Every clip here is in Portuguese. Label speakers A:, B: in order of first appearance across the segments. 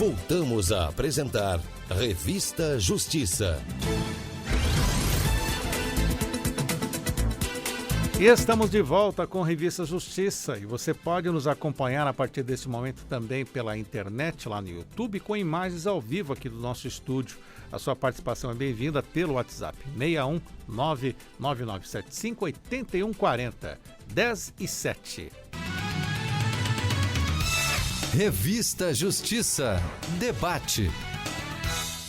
A: Voltamos a apresentar Revista Justiça.
B: E estamos de volta com Revista Justiça e você pode nos acompanhar a partir desse momento também pela internet, lá no YouTube, com imagens ao vivo aqui do nosso estúdio. A sua participação é bem-vinda pelo WhatsApp 61 99975 8140 10 e 7.
A: Revista Justiça. Debate.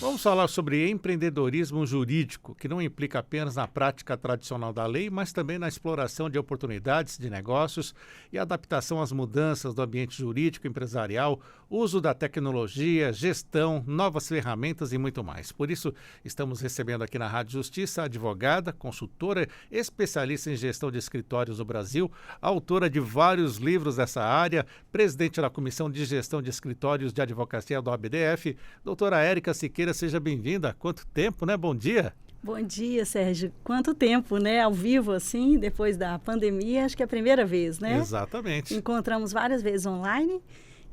B: Vamos falar sobre empreendedorismo jurídico, que não implica apenas na prática tradicional da lei, mas também na exploração de oportunidades de negócios e adaptação às mudanças do ambiente jurídico empresarial, uso da tecnologia, gestão, novas ferramentas e muito mais. Por isso, estamos recebendo aqui na Rádio Justiça a advogada, consultora, especialista em gestão de escritórios do Brasil, autora de vários livros dessa área, presidente da Comissão de Gestão de Escritórios de Advocacia do ABDF, doutora Érica Siqueira. Seja bem-vinda. Quanto tempo, né? Bom dia.
C: Bom dia, Sérgio. Quanto tempo, né? Ao vivo, assim, depois da pandemia, acho que é a primeira vez, né?
B: Exatamente.
C: Encontramos várias vezes online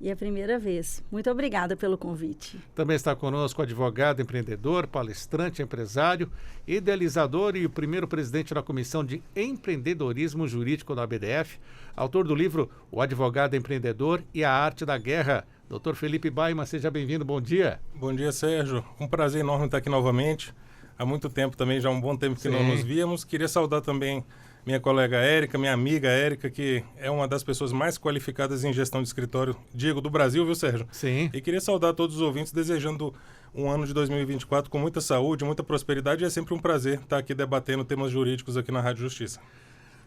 C: e é a primeira vez. Muito obrigada pelo convite.
B: Também está conosco o advogado, empreendedor, palestrante, empresário, idealizador e o primeiro presidente da Comissão de Empreendedorismo Jurídico da ABDF, autor do livro O Advogado Empreendedor e a Arte da Guerra, Dr. Felipe Baiman. Seja bem-vindo, bom dia.
D: Bom dia, Sérgio. Um prazer enorme estar aqui novamente. Há muito tempo também, já há um bom tempo que não nos víamos. Queria saudar também minha colega Érica, minha amiga Érica, que é uma das pessoas mais qualificadas em gestão de escritório, digo, do Brasil, viu, Sérgio?
B: Sim.
D: E queria saudar todos os ouvintes, desejando um ano de 2024 com muita saúde, muita prosperidade. E é sempre um prazer estar aqui debatendo temas jurídicos aqui na Rádio Justiça.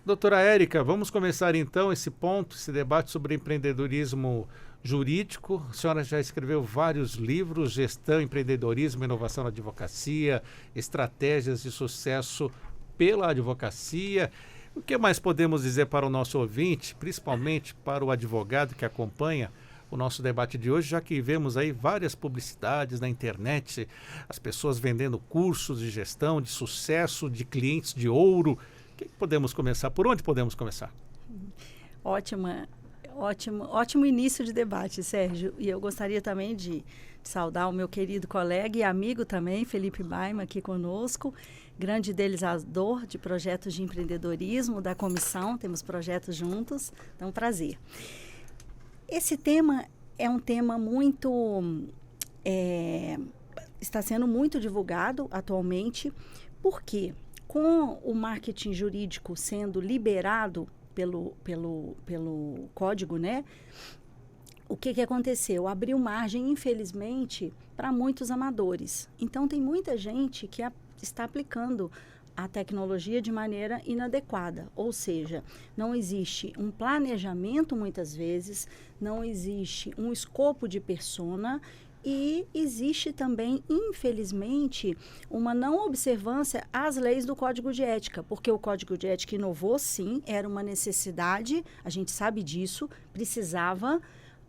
B: Doutora Érica, vamos começar então esse debate sobre empreendedorismo jurídico. A senhora já escreveu vários livros, Gestão, Empreendedorismo, Inovação na Advocacia, Estratégias de Sucesso pela Advocacia. O que mais podemos dizer para o nosso ouvinte, principalmente para o advogado que acompanha o nosso debate de hoje, já que vemos aí várias publicidades na internet, as pessoas vendendo cursos de gestão, de sucesso, de clientes de ouro. O que podemos começar? Por onde podemos começar?
C: Ótimo início de debate, Sérgio. E eu gostaria também de saudar o meu querido colega e amigo também, Felipe Baiman, aqui conosco, grande idealizador de projetos de empreendedorismo da comissão, temos projetos juntos, então um prazer. Esse tema é um tema está sendo muito divulgado atualmente, porque com o marketing jurídico sendo liberado pelo código, né? O que aconteceu? Abriu margem, infelizmente, para muitos amadores. Então, tem muita gente que está aplicando a tecnologia de maneira inadequada. Ou seja, não existe um planejamento, muitas vezes, não existe um escopo de persona e existe também, infelizmente, uma não observância às leis do Código de Ética, porque o Código de Ética inovou, sim, era uma necessidade, a gente sabe disso, precisava,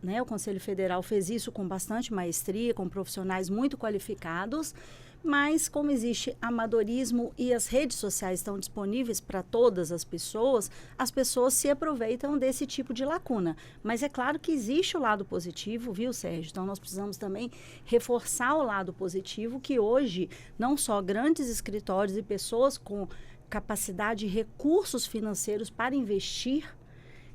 C: né? O Conselho Federal fez isso com bastante maestria, com profissionais muito qualificados, mas como existe amadorismo e as redes sociais estão disponíveis para todas as pessoas se aproveitam desse tipo de lacuna. Mas é claro que existe o lado positivo, viu, Sérgio? Então, nós precisamos também reforçar o lado positivo, que hoje, não só grandes escritórios e pessoas com capacidade e recursos financeiros para investir,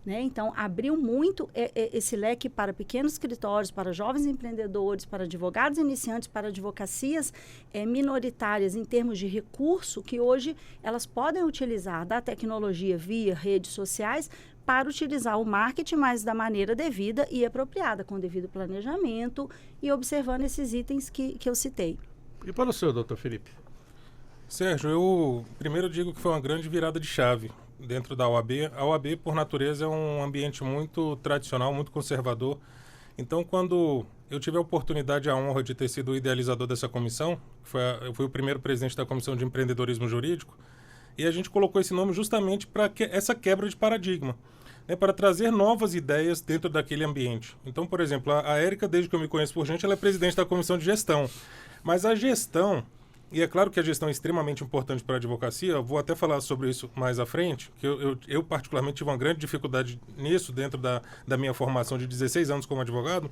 C: né? Então, abriu muito esse leque para pequenos escritórios, para jovens empreendedores, para advogados iniciantes, para advocacias minoritárias em termos de recurso, que hoje elas podem utilizar da tecnologia via redes sociais para utilizar o marketing, mas da maneira devida e apropriada, com devido planejamento e observando esses itens que eu citei.
B: E para o senhor, doutor Felipe?
D: Sérgio, eu primeiro digo que foi uma grande virada de chave dentro da OAB. A OAB, por natureza, é um ambiente muito tradicional, muito conservador. Então, quando eu tive a oportunidade e a honra de ter sido o idealizador dessa comissão, eu fui o primeiro presidente da Comissão de Empreendedorismo Jurídico, e a gente colocou esse nome justamente para essa quebra de paradigma, né, para trazer novas ideias dentro daquele ambiente. Então, por exemplo, a Érica, desde que eu me conheço por gente, ela é presidente da Comissão de Gestão. Mas a gestão, E é claro que a gestão é extremamente importante para a advocacia, eu vou até falar sobre isso mais à frente, que eu particularmente tive uma grande dificuldade nisso dentro da minha formação de 16 anos como advogado,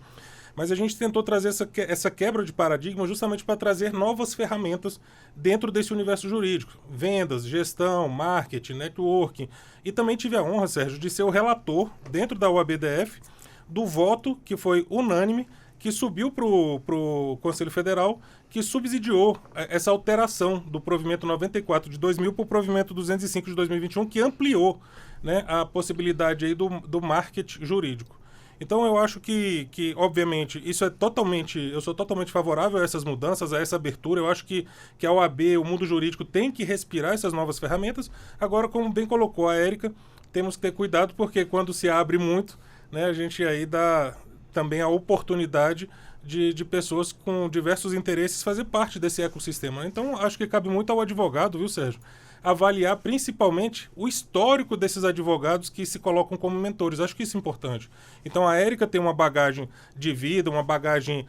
D: mas a gente tentou trazer essa quebra de paradigma justamente para trazer novas ferramentas dentro desse universo jurídico. Vendas, gestão, marketing, networking. E também tive a honra, Sérgio, de ser o relator dentro da OAB-DF do voto que foi unânime, que subiu para o Conselho Federal, que subsidiou essa alteração do provimento 94 de 2000 para o provimento 205 de 2021, que ampliou, né, a possibilidade aí do marketing jurídico. Então eu acho que obviamente, eu sou totalmente favorável a essas mudanças, a essa abertura. Eu acho que a OAB, o mundo jurídico, tem que respirar essas novas ferramentas. Agora, como bem colocou a Érica, temos que ter cuidado, porque quando se abre muito, né, a gente aí dá também a oportunidade de pessoas com diversos interesses fazer parte desse ecossistema. Então, acho que cabe muito ao advogado, viu, Sérgio, avaliar principalmente o histórico desses advogados que se colocam como mentores. Acho que isso é importante. Então, a Érica tem uma bagagem de vida, uma bagagem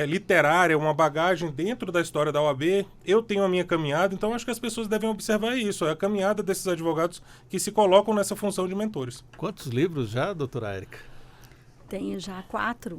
D: literária, uma bagagem dentro da história da OAB. Eu tenho a minha caminhada, então acho que as pessoas devem observar isso, a caminhada desses advogados que se colocam nessa função de mentores.
B: Quantos livros já, doutora Érica?
C: Tenho já 4.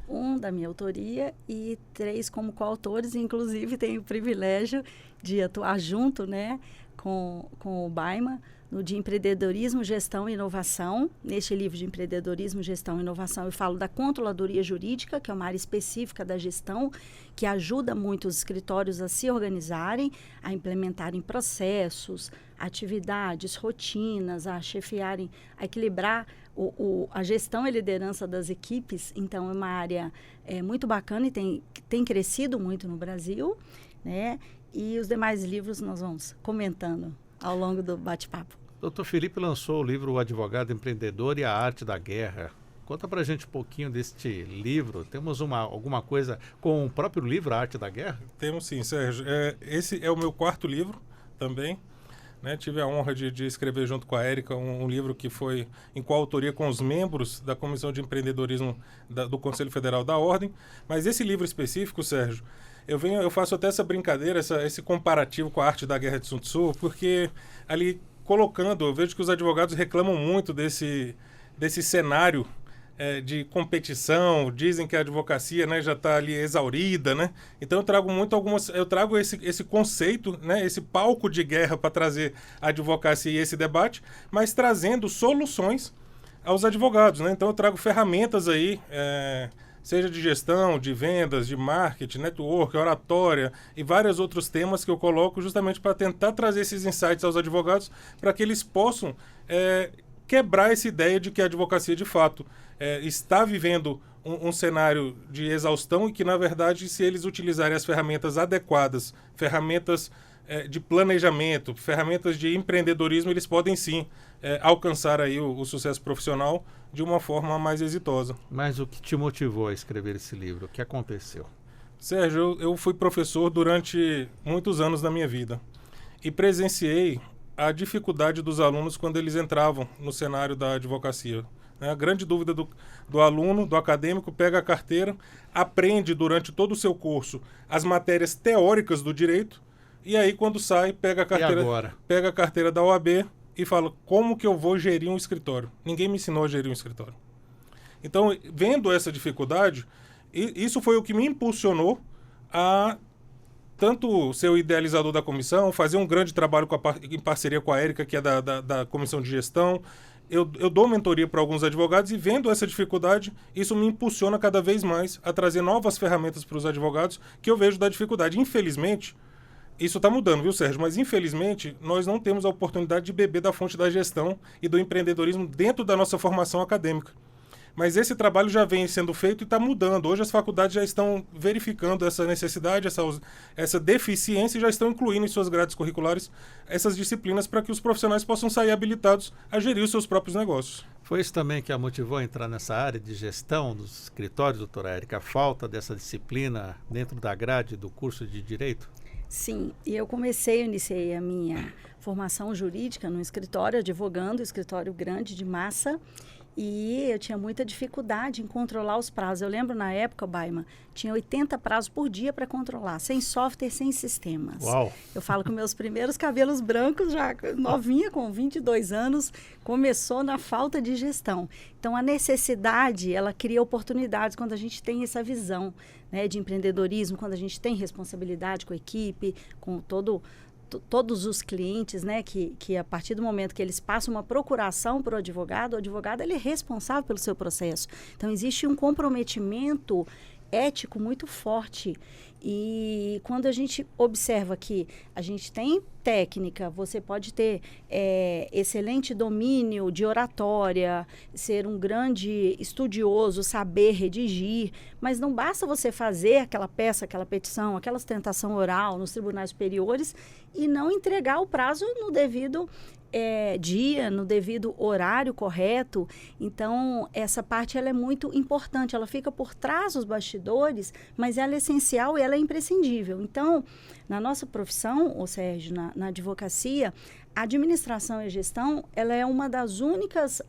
C: Um da minha autoria e 3 como coautores. Inclusive, tenho o privilégio de atuar junto, né, com o Baima, no de Empreendedorismo, Gestão e Inovação. Neste livro de Empreendedorismo, Gestão e Inovação, eu falo da controladoria jurídica, que é uma área específica da gestão, que ajuda muito os escritórios a se organizarem, a implementarem processos, atividades, rotinas, a chefiarem, a equilibrar a gestão e liderança das equipes. Então, é uma área muito bacana e tem crescido muito no Brasil, né? E os demais livros nós vamos comentando ao longo do bate-papo.
B: Dr. Felipe lançou o livro O Advogado Empreendedor e a Arte da Guerra. Conta pra gente um pouquinho deste livro. Temos alguma coisa com o próprio livro A Arte da Guerra?
D: Temos sim, Sérgio. Esse é o meu 4º livro também. Né? Tive a honra de escrever junto com a Érica um livro que foi em coautoria com os membros da Comissão de Empreendedorismo do Conselho Federal da Ordem. Mas esse livro específico, Sérgio, eu faço até essa brincadeira, esse comparativo com a Arte da Guerra de Sun Tzu, porque ali eu vejo que os advogados reclamam muito desse cenário de competição, dizem que a advocacia, né, já está ali exaurida, né? Então eu trago esse conceito, né, esse palco de guerra para trazer a advocacia e esse debate, mas trazendo soluções aos advogados, né? Então eu trago ferramentas aí, seja de gestão, de vendas, de marketing, network, oratória e vários outros temas que eu coloco justamente para tentar trazer esses insights aos advogados para que eles possam quebrar essa ideia de que a advocacia, de fato, está vivendo um cenário de exaustão e que, na verdade, se eles utilizarem as ferramentas adequadas, ferramentas de planejamento, ferramentas de empreendedorismo, eles podem sim alcançar aí o sucesso profissional de uma forma mais exitosa.
B: Mas o que te motivou a escrever esse livro? O que aconteceu?
D: Sérgio, eu fui professor durante muitos anos da minha vida e presenciei a dificuldade dos alunos quando eles entravam no cenário da advocacia. A grande dúvida do aluno, do acadêmico, pega a carteira, aprende durante todo o seu curso as matérias teóricas do direito e aí quando sai, pega a carteira da OAB e fala, como que eu vou gerir um escritório? Ninguém me ensinou a gerir um escritório. Então, vendo essa dificuldade, isso foi o que me impulsionou a tanto ser o idealizador da comissão, fazer um grande trabalho em parceria com a Érica, que é da comissão de gestão. Eu dou mentoria para alguns advogados e vendo essa dificuldade, isso me impulsiona cada vez mais a trazer novas ferramentas para os advogados que eu vejo da dificuldade. Infelizmente, isso está mudando, viu, Sérgio? Mas, infelizmente, nós não temos a oportunidade de beber da fonte da gestão e do empreendedorismo dentro da nossa formação acadêmica. Mas esse trabalho já vem sendo feito e está mudando. Hoje as faculdades já estão verificando essa necessidade, essa deficiência e já estão incluindo em suas grades curriculares essas disciplinas para que os profissionais possam sair habilitados a gerir os seus próprios negócios.
B: Foi isso também que a motivou a entrar nessa área de gestão dos escritórios, doutora Érica? A falta dessa disciplina dentro da grade do curso de Direito?
C: Sim, e eu iniciei a minha formação jurídica no escritório, advogando, escritório grande de massa, E eu tinha muita dificuldade em controlar os prazos. Eu lembro na época, Baiman, tinha 80 prazos por dia para controlar, sem software, sem sistemas.
B: Uau!
C: Eu falo que meus primeiros cabelos brancos, já novinha, com 22 anos, começou na falta de gestão. Então, a necessidade, ela cria oportunidades quando a gente tem essa visão, né, de empreendedorismo, quando a gente tem responsabilidade com a equipe, com todos os clientes, né, que a partir do momento que eles passam uma procuração para o advogado ele é responsável pelo seu processo. Então, existe um comprometimento ético muito forte. E quando a gente observa que a gente tem técnica, você pode ter excelente domínio de oratória, ser um grande estudioso, saber redigir, mas não basta você fazer aquela peça, aquela petição, aquela sustentação oral nos tribunais superiores e não entregar o prazo no devido dia, no devido horário correto. Então, essa parte ela é muito importante, ela fica por trás dos bastidores, mas ela é essencial e ela é imprescindível. Então, na nossa profissão, ô Sérgio, na advocacia, a administração e a gestão, ela é uma das únicas...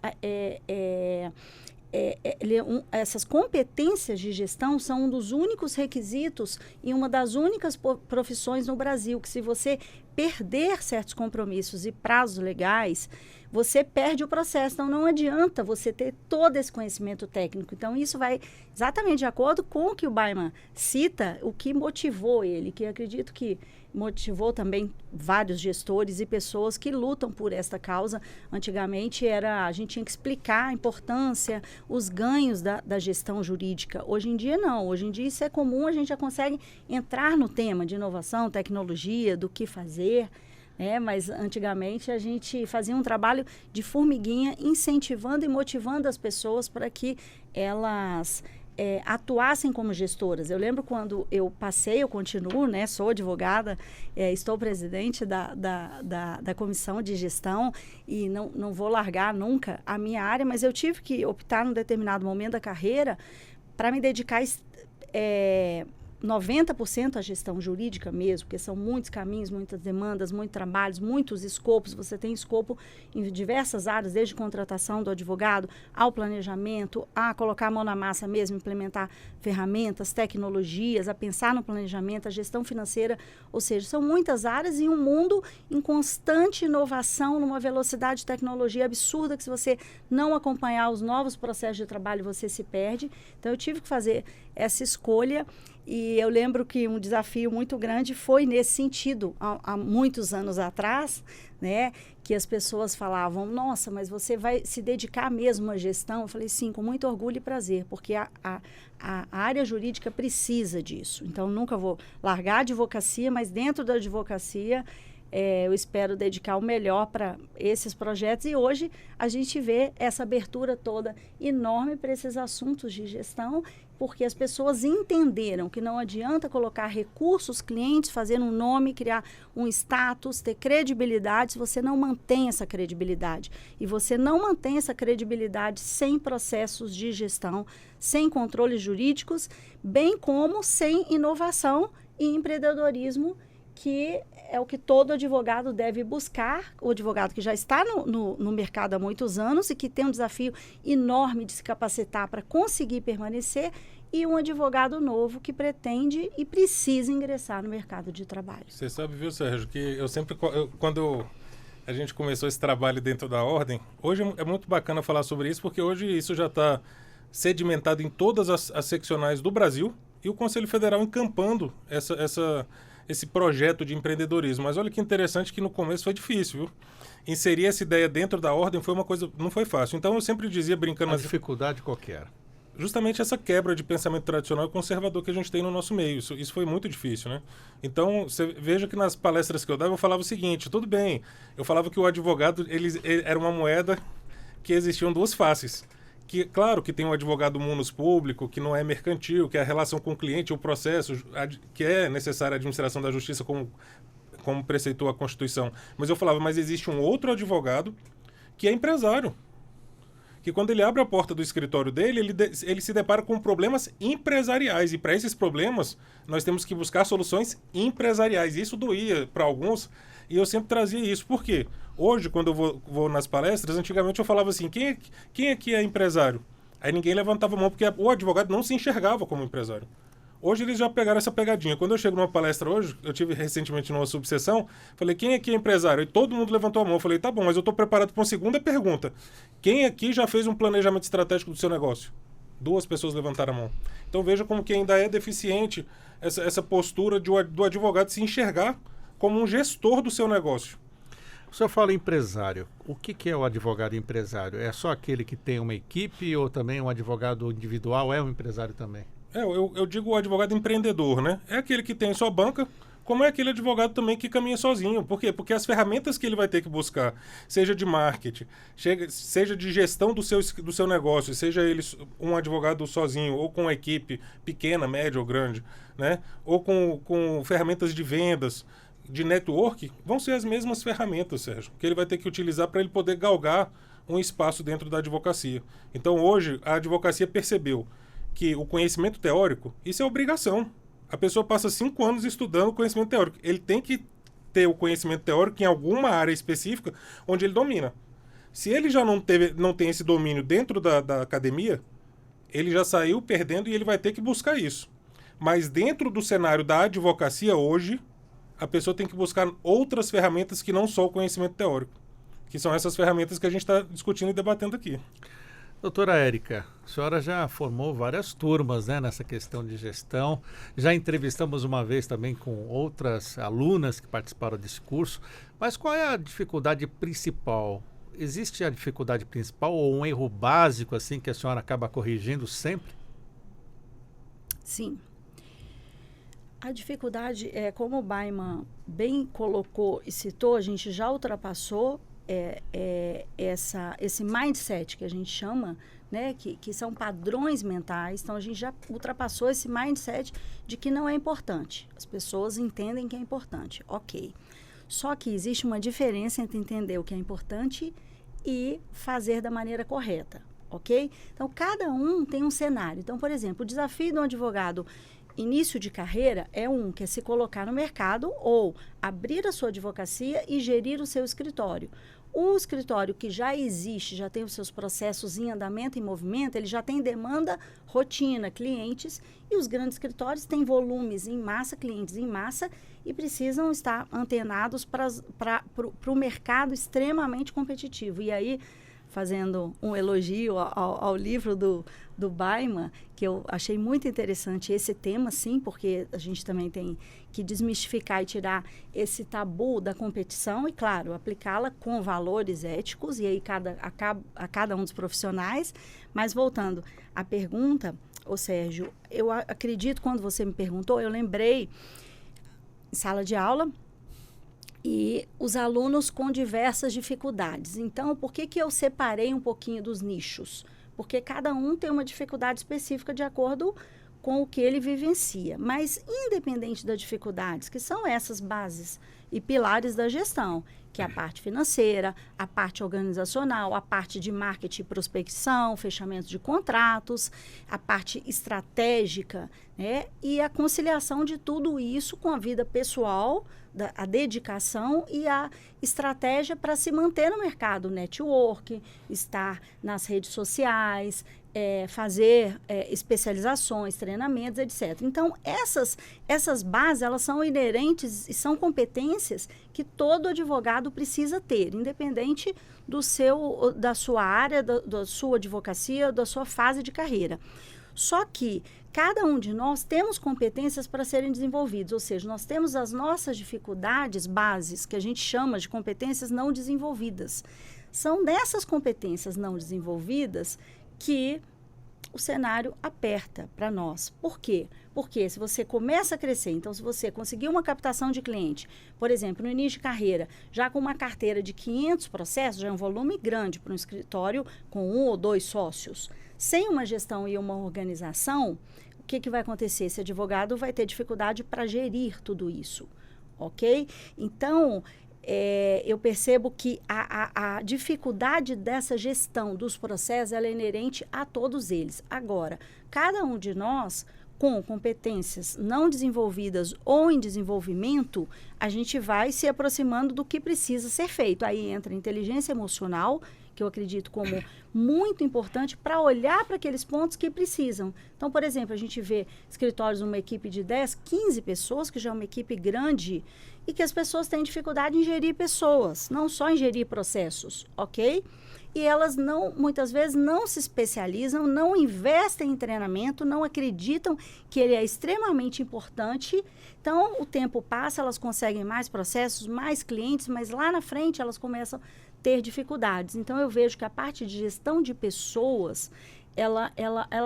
C: essas competências de gestão são um dos únicos requisitos e uma das únicas profissões no Brasil que, se você perder certos compromissos e prazos legais, você perde o processo. Então, não adianta você ter todo esse conhecimento técnico. Então, isso vai exatamente de acordo com o que o Baiman cita, o que motivou ele, que acredito que motivou também vários gestores e pessoas que lutam por esta causa. Antigamente, a gente tinha que explicar a importância, os ganhos da gestão jurídica. Hoje em dia, não. Hoje em dia, isso é comum, a gente já consegue entrar no tema de inovação, tecnologia, do que fazer, mas antigamente a gente fazia um trabalho de formiguinha, incentivando e motivando as pessoas para que elas atuassem como gestoras. Eu lembro quando eu continuo, né, sou advogada, estou presidente da comissão de gestão e não vou largar nunca a minha área, mas eu tive que optar num determinado momento da carreira para me dedicar 90% à gestão jurídica mesmo, porque são muitos caminhos, muitas demandas, muitos trabalhos, muitos escopos. Você tem escopo em diversas áreas, desde contratação do advogado, ao planejamento, a colocar a mão na massa mesmo, implementar ferramentas, tecnologias, a pensar no planejamento, a gestão financeira. Ou seja, são muitas áreas e um mundo em constante inovação, numa velocidade de tecnologia absurda, que se você não acompanhar os novos processos de trabalho, você se perde. Então, eu tive que fazer essa escolha. E eu lembro que um desafio muito grande foi nesse sentido, há muitos anos atrás, né, que as pessoas falavam, nossa, mas você vai se dedicar mesmo à gestão? Eu falei, sim, com muito orgulho e prazer, porque a área jurídica precisa disso. Então, nunca vou largar a advocacia, mas dentro da advocacia, eu espero dedicar o melhor para esses projetos. E hoje a gente vê essa abertura toda enorme para esses assuntos de gestão, porque as pessoas entenderam que não adianta colocar recursos, clientes, fazer um nome, criar um status, ter credibilidade, se você não mantém essa credibilidade. E você não mantém essa credibilidade sem processos de gestão, sem controles jurídicos, bem como sem inovação e empreendedorismo, que é o que todo advogado deve buscar, o advogado que já está no mercado há muitos anos e que tem um desafio enorme de se capacitar para conseguir permanecer, e um advogado novo que pretende e precisa ingressar no mercado de trabalho.
D: Você sabe, viu, Sérgio, que quando a gente começou esse trabalho dentro da Ordem, hoje é muito bacana falar sobre isso, porque hoje isso já está sedimentado em todas as seccionais do Brasil, e o Conselho Federal encampando esse projeto de empreendedorismo. Mas olha que interessante que no começo foi difícil, viu? Inserir essa ideia dentro da Ordem foi uma coisa, não foi fácil. Então eu sempre dizia, brincando...
B: A dificuldade qualquer.
D: Justamente essa quebra de pensamento tradicional e conservador que a gente tem no nosso meio. Isso foi muito difícil, né? Então, você veja que nas palestras que eu dava, eu falava o seguinte, tudo bem, eu falava que o advogado ele era uma moeda que existiam duas faces. Que, claro que tem um advogado munus público, que não é mercantil, que é a relação com o cliente, o processo, que é necessária a administração da justiça como preceitua a Constituição. Mas eu falava, mas existe um outro advogado que é empresário. Que quando ele abre a porta do escritório dele, ele se depara com problemas empresariais. E para esses problemas, nós temos que buscar soluções empresariais. Isso doía para alguns, E eu sempre trazia isso. Por quê? Hoje, quando eu vou nas palestras, antigamente eu falava assim, quem aqui é empresário? Aí ninguém levantava a mão, porque o advogado não se enxergava como empresário. Hoje eles já pegaram essa pegadinha. Quando eu chego numa palestra hoje, eu tive recentemente numa subseção, falei, quem aqui é empresário? E todo mundo levantou a mão. Eu falei, tá bom, mas eu estou preparado para uma segunda pergunta. Quem aqui já fez um planejamento estratégico do seu negócio? 2 pessoas levantaram a mão. Então veja como que ainda é deficiente essa postura do advogado se enxergar como um gestor do seu negócio.
B: O senhor fala empresário. O que é o advogado empresário? É só aquele que tem uma equipe ou também um advogado individual é um empresário também?
D: Eu digo o advogado empreendedor, né? É aquele que tem sua banca, como é aquele advogado também que caminha sozinho. Por quê? Porque as ferramentas que ele vai ter que buscar, seja de marketing, seja de gestão do seu negócio, seja ele um advogado sozinho, ou com uma equipe pequena, média ou grande, né? Ou com ferramentas de vendas, de network, vão ser as mesmas ferramentas, Sérgio, que ele vai ter que utilizar para ele poder galgar um espaço dentro da advocacia. Então, hoje, a advocacia percebeu que o conhecimento teórico, isso é obrigação. A pessoa passa 5 anos estudando conhecimento teórico. Ele tem que ter o conhecimento teórico em alguma área específica onde ele domina. Se ele já não tem esse domínio dentro da academia, ele já saiu perdendo e ele vai ter que buscar isso. Mas dentro do cenário da advocacia hoje, a pessoa tem que buscar outras ferramentas que não só o conhecimento teórico, que são essas ferramentas que a gente está discutindo e debatendo aqui.
B: Doutora Érica, a senhora já formou várias turmas, né, nessa questão de gestão. Já entrevistamos uma vez também com outras alunas que participaram desse curso. Mas qual é a dificuldade principal? Existe a dificuldade principal ou um erro básico assim que a senhora acaba corrigindo sempre?
C: Sim. A dificuldade é, como o Baiman bem colocou e citou, a gente já ultrapassou esse mindset que a gente chama, né, que são padrões mentais. Então, a gente já ultrapassou esse mindset de que não é importante. As pessoas entendem que é importante, ok. Só que existe uma diferença entre entender o que é importante e fazer da maneira correta, ok? Então, cada um tem um cenário. Então, por exemplo, o desafio de um advogado início de carreira que é se colocar no mercado ou abrir a sua advocacia e gerir o seu escritório. O escritório que já existe, já tem os seus processos em andamento, em movimento, ele já tem demanda, rotina, clientes, e os grandes escritórios têm volumes em massa, clientes em massa, e precisam estar antenados para o mercado extremamente competitivo. E aí, fazendo um elogio ao livro do Baiman, que eu achei muito interessante esse tema, sim, porque a gente também tem que desmistificar e tirar esse tabu da competição e, claro, aplicá-la com valores éticos e aí a cada um dos profissionais. Mas voltando à pergunta, Sérgio, eu acredito, quando você me perguntou, eu lembrei em sala de aula, e os alunos com diversas dificuldades. Então, por que eu separei um pouquinho dos nichos? Porque cada um tem uma dificuldade específica de acordo com o que ele vivencia. Mas, independente das dificuldades, que são essas bases e pilares da gestão, que é a parte financeira, a parte organizacional, a parte de marketing e prospecção, fechamento de contratos, a parte estratégica, né? E a conciliação de tudo isso com a vida pessoal, a dedicação e a estratégia para se manter no mercado, network, estar nas redes sociais, fazer especializações, treinamentos, etc. Então, essas bases, elas são inerentes e são competências que todo advogado precisa ter, independente da sua área, da sua advocacia, da sua fase de carreira. Só que cada um de nós temos competências para serem desenvolvidas, ou seja, nós temos as nossas dificuldades bases, que a gente chama de competências não desenvolvidas. São dessas competências não desenvolvidas que o cenário aperta para nós. Por quê? Porque se você começa a crescer, então se você conseguir uma captação de cliente, por exemplo, no início de carreira, já com uma carteira de 500 processos, já é um volume grande para um escritório com 1 ou 2 sócios. Sem uma gestão e uma organização, o que vai acontecer? Esse advogado vai ter dificuldade para gerir tudo isso, ok? Então, eu percebo que a dificuldade dessa gestão dos processos ela é inerente a todos eles. Agora, cada um de nós com competências não desenvolvidas ou em desenvolvimento, a gente vai se aproximando do que precisa ser feito. Aí entra a inteligência emocional, que eu acredito como muito importante para olhar para aqueles pontos que precisam. Então, por exemplo, a gente vê escritórios numa equipe de 10, 15 pessoas, que já é uma equipe grande, e que as pessoas têm dificuldade em gerir pessoas, não só em gerir processos, ok? E elas muitas vezes não se especializam, não investem em treinamento, não acreditam que ele é extremamente importante. Então, o tempo passa, elas conseguem mais processos, mais clientes, mas lá na frente elas começam a ter dificuldades. Então, eu vejo que a parte de gestão de pessoas, ela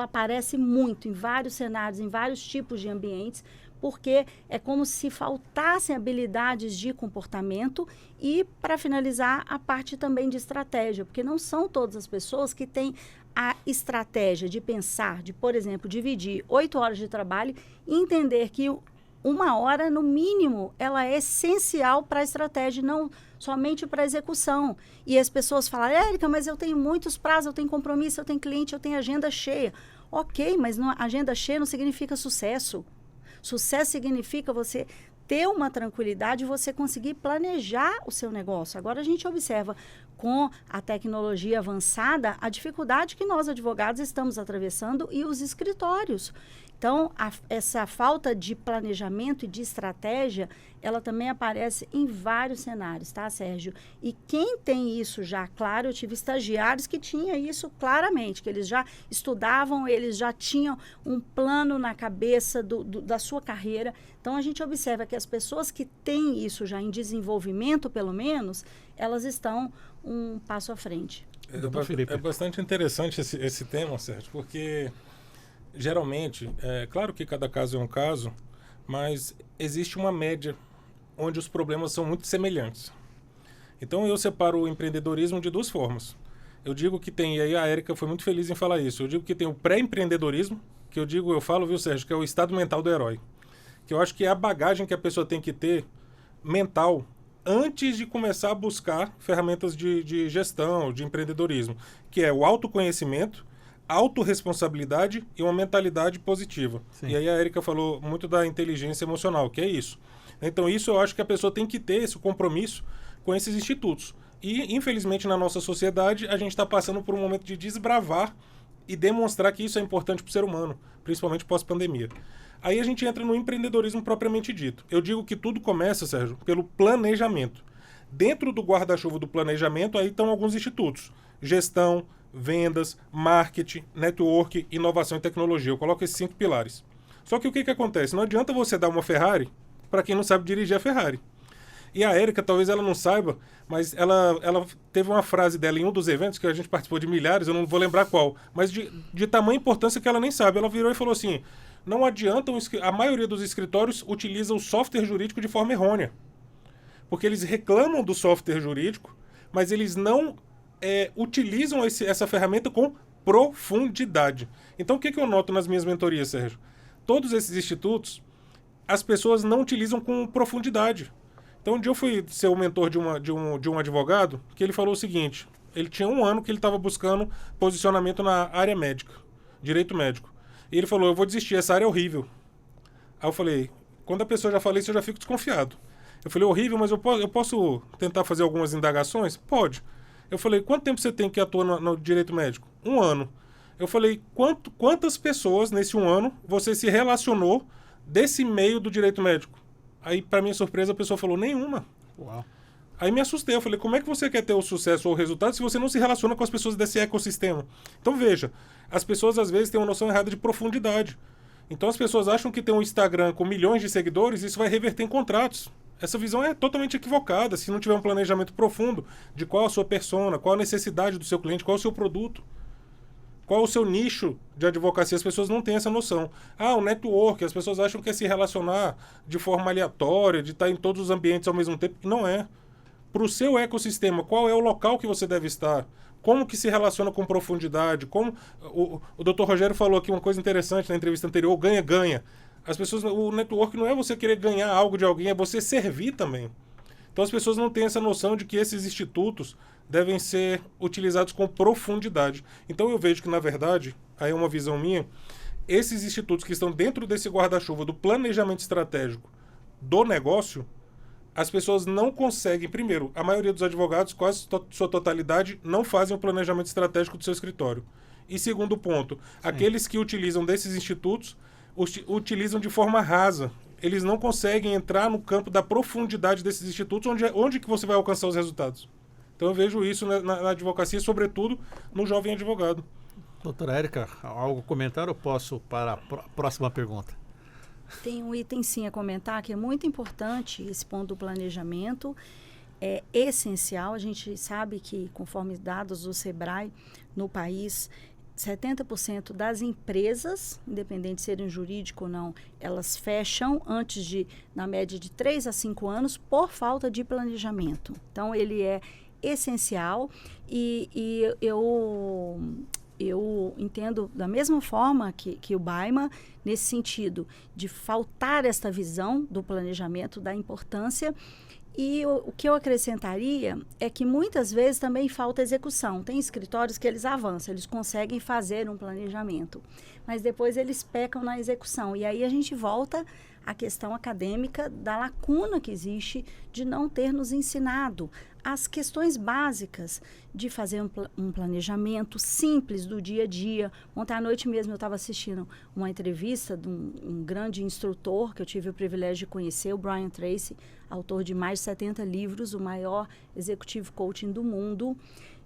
C: aparece muito em vários cenários, em vários tipos de ambientes, porque é como se faltassem habilidades de comportamento e, para finalizar, a parte também de estratégia, porque não são todas as pessoas que têm a estratégia de pensar, de, por exemplo, dividir 8 horas de trabalho e entender que 1 hora, no mínimo, ela é essencial para a estratégia, não somente para a execução. E as pessoas falam, Érica, mas eu tenho muitos prazos, eu tenho compromisso, eu tenho cliente, eu tenho agenda cheia. Ok, mas agenda cheia não significa sucesso. Sucesso significa você ter uma tranquilidade e você conseguir planejar o seu negócio. Agora, a gente observa com a tecnologia avançada a dificuldade que nós, advogados, estamos atravessando e os escritórios. Então, essa falta de planejamento e de estratégia, ela também aparece em vários cenários, tá, Sérgio? E quem tem isso já claro, eu tive estagiários que tinham isso claramente, que eles já estudavam, eles já tinham um plano na cabeça da sua carreira. Então, a gente observa que as pessoas que têm isso já em desenvolvimento, pelo menos, elas estão um passo à frente.
D: É bastante interessante esse tema, Sérgio, porque geralmente, claro que cada caso é um caso, mas existe uma média onde os problemas são muito semelhantes. Então eu separo o empreendedorismo de 2 formas. Eu digo que tem, e aí a Érica foi muito feliz em falar isso, eu digo que tem o pré-empreendedorismo, que eu falo, viu, Sérgio, que é o estado mental do herói. Que eu acho que é a bagagem que a pessoa tem que ter mental antes de começar a buscar ferramentas de gestão, de empreendedorismo, que é o autoconhecimento, autorresponsabilidade e uma mentalidade positiva. Sim. E aí a Érica falou muito da inteligência emocional, que é isso. Então isso eu acho que a pessoa tem que ter esse compromisso com esses institutos. E, infelizmente, na nossa sociedade, a gente está passando por um momento de desbravar e demonstrar que isso é importante para o ser humano, principalmente pós-pandemia. Aí a gente entra no empreendedorismo propriamente dito. Eu digo que tudo começa, Sérgio, pelo planejamento. Dentro do guarda-chuva do planejamento, aí estão alguns institutos. Gestão, vendas, marketing, network, inovação e tecnologia. Eu coloco esses 5 pilares. Só que o que acontece? Não adianta você dar uma Ferrari para quem não sabe dirigir a Ferrari. E a Érica, talvez ela não saiba, mas ela teve uma frase dela em um dos eventos, que a gente participou de milhares, eu não vou lembrar qual, mas de tamanha importância que ela nem sabe. Ela virou e falou assim, não adianta, a maioria dos escritórios utiliza o software jurídico de forma errônea. Porque eles reclamam do software jurídico, mas eles não utilizam essa ferramenta com profundidade. Então, o que eu noto nas minhas mentorias, Sérgio? Todos esses institutos, as pessoas não utilizam com profundidade. Então, um dia eu fui ser o mentor de um advogado, que ele falou o seguinte, ele tinha 1 ano que ele estava buscando posicionamento na área médica, direito médico. E ele falou, eu vou desistir, essa área é horrível. Aí eu falei, quando a pessoa já fala isso, eu já fico desconfiado. Eu falei, horrível, mas eu posso tentar fazer algumas indagações? Pode. Eu falei, quanto tempo você tem que atua no direito médico? 1 ano. Eu falei, quantas pessoas nesse 1 ano você se relacionou desse meio do direito médico? Aí, para minha surpresa, a pessoa falou, nenhuma.
B: Uau.
D: Aí me assustei, eu falei, como é que você quer ter o sucesso ou o resultado se você não se relaciona com as pessoas desse ecossistema? Então veja, as pessoas às vezes têm uma noção errada de profundidade. Então as pessoas acham que ter um Instagram com milhões de seguidores, isso vai reverter em contratos. Essa visão é totalmente equivocada se não tiver um planejamento profundo de qual a sua persona, qual a necessidade do seu cliente, qual o seu produto. Qual o seu nicho de advocacia? As pessoas não têm essa noção. O network, as pessoas acham que é se relacionar de forma aleatória, de estar em todos os ambientes ao mesmo tempo. Não é. Para o seu ecossistema, qual é o local que você deve estar? Como que se relaciona com profundidade? Como o Dr. Rogério falou aqui uma coisa interessante na entrevista anterior, ganha-ganha. As pessoas, o network não é você querer ganhar algo de alguém, é você servir também. Então as pessoas não têm essa noção de que esses institutos devem ser utilizados com profundidade. Então eu vejo que, na verdade, aí é uma visão minha, esses institutos que estão dentro desse guarda-chuva do planejamento estratégico do negócio, as pessoas não conseguem, primeiro, a maioria dos advogados, quase sua totalidade, não fazem o planejamento estratégico do seu escritório. E segundo ponto, aqueles que utilizam desses institutos, utilizam de forma rasa. Eles não conseguem entrar no campo da profundidade desses institutos, onde que você vai alcançar os resultados. Então eu vejo isso na advocacia, sobretudo no jovem advogado.
B: Doutora Érica, algo comentar ou posso para a próxima pergunta?
C: Tem um item sim a comentar que é muito importante, esse ponto do planejamento é essencial. A gente sabe que, conforme dados do SEBRAE, no país, 70% das empresas, independente de serem jurídico ou não, elas fecham antes de, na média de 3 a 5 anos, por falta de planejamento. Então, ele é essencial e eu entendo da mesma forma que o Baima, nesse sentido de faltar esta visão do planejamento, da importância. E o que eu acrescentaria é que muitas vezes também falta execução. Tem escritórios que eles avançam, eles conseguem fazer um planejamento, mas depois eles pecam na execução. E aí a gente volta à questão acadêmica da lacuna que existe de não ter nos ensinado as questões básicas de fazer um planejamento simples do dia a dia. Ontem à noite mesmo eu estava assistindo uma entrevista de um grande instrutor que eu tive o privilégio de conhecer, o Brian Tracy, autor de mais de 70 livros, o maior executive coaching do mundo,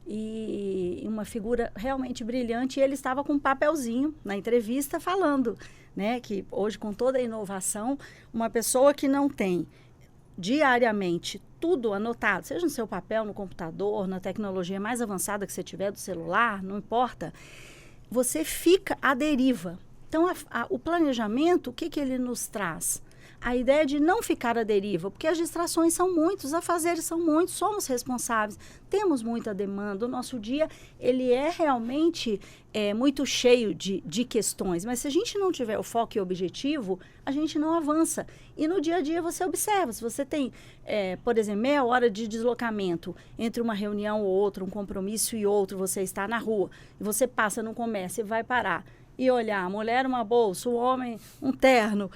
C: e uma figura realmente brilhante. E ele estava com um papelzinho na entrevista falando, né, que hoje, com toda a inovação, uma pessoa que não tem diariamente tudo anotado, seja no seu papel, no computador, na tecnologia mais avançada que você tiver, do celular, não importa, você fica à deriva. Então, o planejamento, o que ele nos traz? A ideia de não ficar à deriva, porque as distrações são muitas, os afazeres são muitos, somos responsáveis, temos muita demanda, o nosso dia ele é realmente muito cheio de questões, mas se a gente não tiver o foco e o objetivo, a gente não avança. E no dia a dia você observa, se você tem, por exemplo, meia hora de deslocamento entre uma reunião ou outra, um compromisso e outro, você está na rua, e você passa no comércio e vai parar e olhar, a mulher uma bolsa, o homem um terno,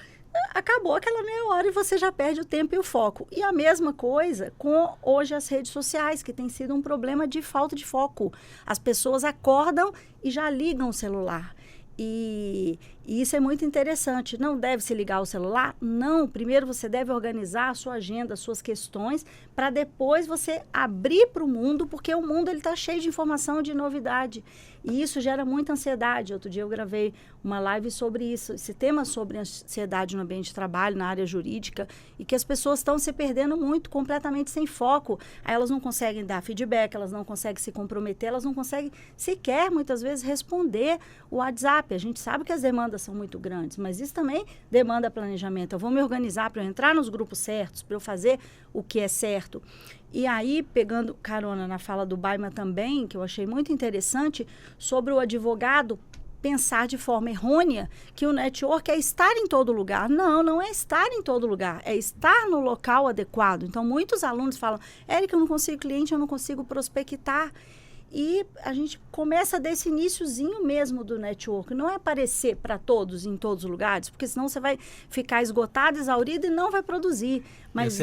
C: acabou aquela meia hora e você já perde o tempo e o foco. E a mesma coisa com hoje as redes sociais, que tem sido um problema de falta de foco. As pessoas acordam e já ligam o celular. E isso é muito interessante. Não deve se ligar o celular? Não. Primeiro você deve organizar a sua agenda, as suas questões, para depois você abrir para o mundo, porque o mundo está cheio de informação, de novidade. E isso gera muita ansiedade. Outro dia eu gravei uma live sobre isso, esse tema sobre ansiedade no ambiente de trabalho, na área jurídica, e que as pessoas estão se perdendo muito, completamente sem foco. Aí elas não conseguem dar feedback, elas não conseguem se comprometer, elas não conseguem sequer, muitas vezes, responder o WhatsApp. A gente sabe que as demandas são muito grandes, mas isso também demanda planejamento. Eu vou me organizar para eu entrar nos grupos certos, para eu fazer o que é certo. E aí, pegando carona na fala do Baima também, que eu achei muito interessante, sobre o advogado pensar de forma errônea que o network é estar em todo lugar. Não, não é estar em todo lugar, é estar no local adequado. Então, muitos alunos falam, Érica, eu não consigo cliente, eu não consigo prospectar. E a gente começa desse iniciozinho mesmo do network. Não é aparecer para todos, em todos os lugares, porque senão você vai ficar esgotado, exaurido e não vai produzir. Mas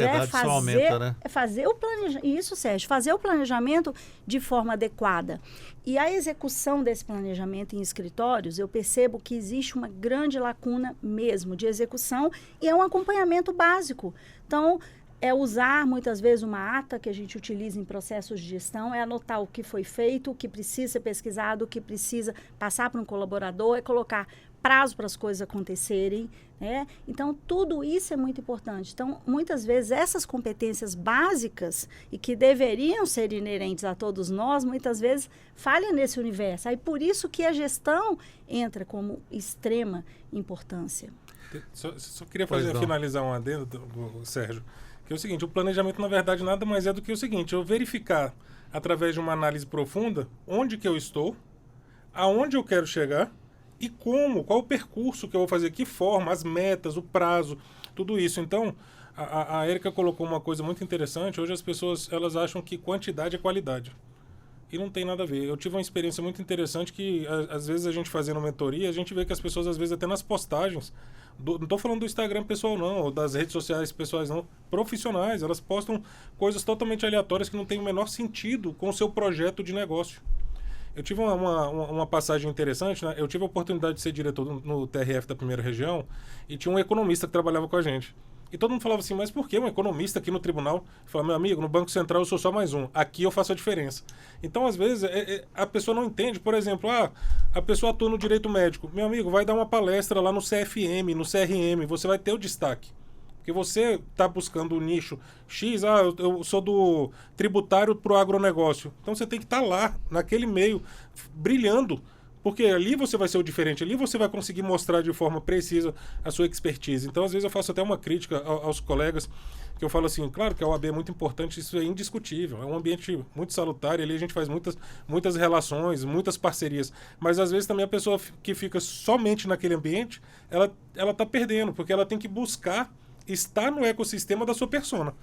C: fazer o planejamento. Isso, Sérgio, fazer o planejamento de forma adequada. E a execução desse planejamento em escritórios, eu percebo que existe uma grande lacuna mesmo de execução e é um acompanhamento básico. Então, é usar, muitas vezes, uma ata que a gente utiliza em processos de gestão, é anotar o que foi feito, o que precisa ser pesquisado, o que precisa passar para um colaborador, é colocar prazo para as coisas acontecerem, né? Então, tudo isso é muito importante. Então, muitas vezes, essas competências básicas e que deveriam ser inerentes a todos nós, muitas vezes, falham nesse universo. Aí, por isso que a gestão entra como extrema importância.
D: Só queria finalizar um adendo, Sérgio, que é o seguinte, o planejamento, na verdade, nada mais é do que o seguinte, eu verificar, através de uma análise profunda, onde que eu estou, aonde eu quero chegar e qual o percurso que eu vou fazer, que forma, as metas, o prazo, tudo isso. Então, a Érica colocou uma coisa muito interessante, hoje as pessoas elas acham que quantidade é qualidade. e não tem nada a ver. Eu tive uma experiência muito interessante que, às vezes, a gente fazendo mentoria, a gente vê que as pessoas, às vezes, até nas postagens, não estou falando do Instagram pessoal, não, ou das redes sociais pessoais, não, profissionais, elas postam coisas totalmente aleatórias que não têm o menor sentido com o seu projeto de negócio. Eu tive uma passagem interessante, né? Eu tive a oportunidade de ser diretor no TRF da primeira região e tinha um economista que trabalhava com a gente. E todo mundo falava assim, mas por que um economista aqui no tribunal? Eu falava, meu amigo, no Banco Central eu sou só mais um. Aqui eu faço a diferença. Então, às vezes, a pessoa não entende. Por exemplo, a pessoa atua no direito médico. Meu amigo, vai dar uma palestra lá no CFM, no CRM. Você vai ter o destaque. Porque você está buscando o nicho X, eu sou do tributário para o agronegócio. Então, você tem que estar lá, naquele meio, brilhando. Porque ali você vai ser o diferente, ali você vai conseguir mostrar de forma precisa a sua expertise. Então, às vezes, eu faço até uma crítica aos colegas, que eu falo assim, claro que a OAB é muito importante, isso é indiscutível, é um ambiente muito salutar, e ali a gente faz muitas relações, muitas parcerias. Mas, às vezes, também a pessoa que fica somente naquele ambiente, ela está perdendo, porque ela tem que buscar estar no ecossistema da sua persona.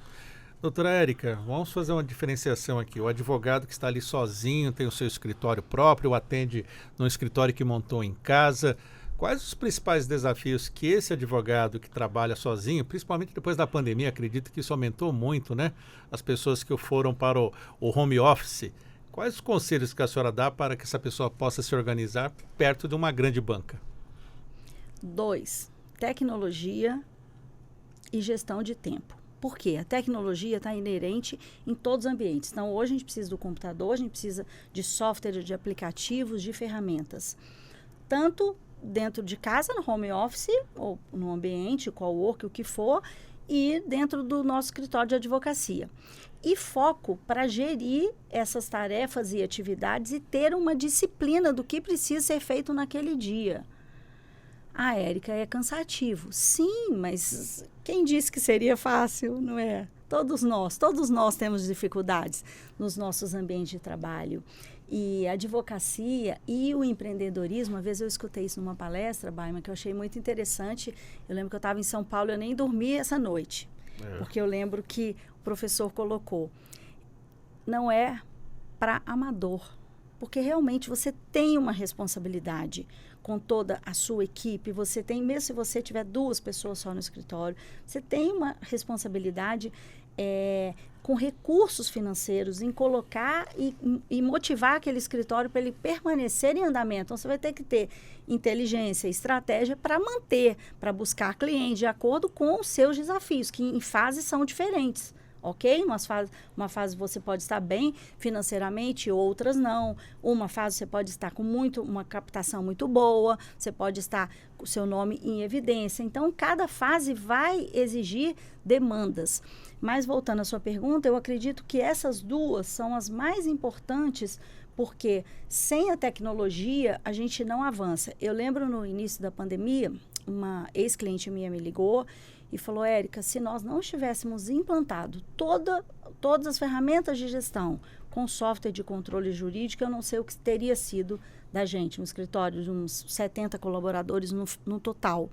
B: Doutora Érica, vamos fazer uma diferenciação aqui. O advogado que está ali sozinho, tem o seu escritório próprio, atende no escritório que montou em casa. Quais os principais desafios que esse advogado que trabalha sozinho, principalmente depois da pandemia, acredito que isso aumentou muito, né? As pessoas que foram para o home office. Quais os conselhos que a senhora dá para que essa pessoa possa se organizar perto de uma grande banca?
C: 2. Tecnologia e gestão de tempo. Por quê? A tecnologia está inerente em todos os ambientes. Então, hoje a gente precisa do computador, a gente precisa de software, de aplicativos, de ferramentas. Tanto dentro de casa, no home office, ou no ambiente, cowork, o que for, e dentro do nosso escritório de advocacia. E foco para gerir essas tarefas e atividades e ter uma disciplina do que precisa ser feito naquele dia. Érica, é cansativo. Sim, mas quem disse que seria fácil, não é? Todos nós temos dificuldades nos nossos ambientes de trabalho. E a advocacia e o empreendedorismo, uma vez eu escutei isso numa palestra, Baima, que eu achei muito interessante. Eu lembro que eu estava em São Paulo, eu nem dormi essa noite. Porque eu lembro que o professor colocou, não é para amador. Porque realmente você tem uma responsabilidade com toda a sua equipe, você tem, mesmo se você tiver 2 pessoas só no escritório, você tem uma responsabilidade com recursos financeiros em colocar e motivar aquele escritório para ele permanecer em andamento. Então, você vai ter que ter inteligência, estratégia para manter, para buscar clientes de acordo com os seus desafios, que em fases são diferentes. Ok? Uma fase você pode estar bem financeiramente, outras não. Uma fase você pode estar com uma captação muito boa, você pode estar com o seu nome em evidência. Então, cada fase vai exigir demandas. Mas, voltando à sua pergunta, eu acredito que essas 2 são as mais importantes, porque sem a tecnologia a gente não avança. Eu lembro no início da pandemia, uma ex-cliente minha me ligou e falou, Érica, se nós não tivéssemos implantado todas as ferramentas de gestão com software de controle jurídico, eu não sei o que teria sido da gente, um escritório de uns 70 colaboradores no total.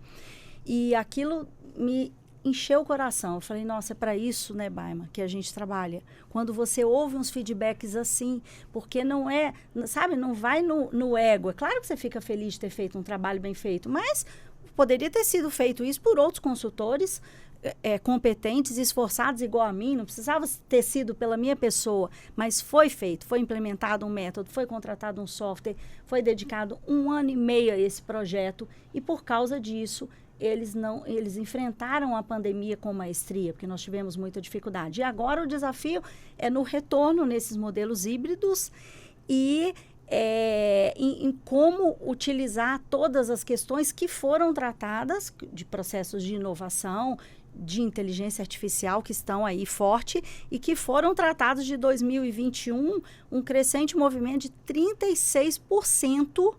C: E aquilo me encheu o coração. Eu falei, nossa, é para isso, né, Baima, que a gente trabalha. Quando você ouve uns feedbacks assim, porque não é, sabe, não vai no ego. É claro que você fica feliz de ter feito um trabalho bem feito, mas poderia ter sido feito isso por outros consultores competentes e esforçados igual a mim, não precisava ter sido pela minha pessoa, mas foi feito, foi implementado um método, foi contratado um software, foi dedicado 1 ano e meio a esse projeto e por causa disso eles enfrentaram a pandemia com maestria, porque nós tivemos muita dificuldade. E agora o desafio é no retorno nesses modelos híbridos e em como utilizar todas as questões que foram tratadas de processos de inovação, de inteligência artificial que estão aí forte e que foram tratados de 2021, um crescente movimento de 36%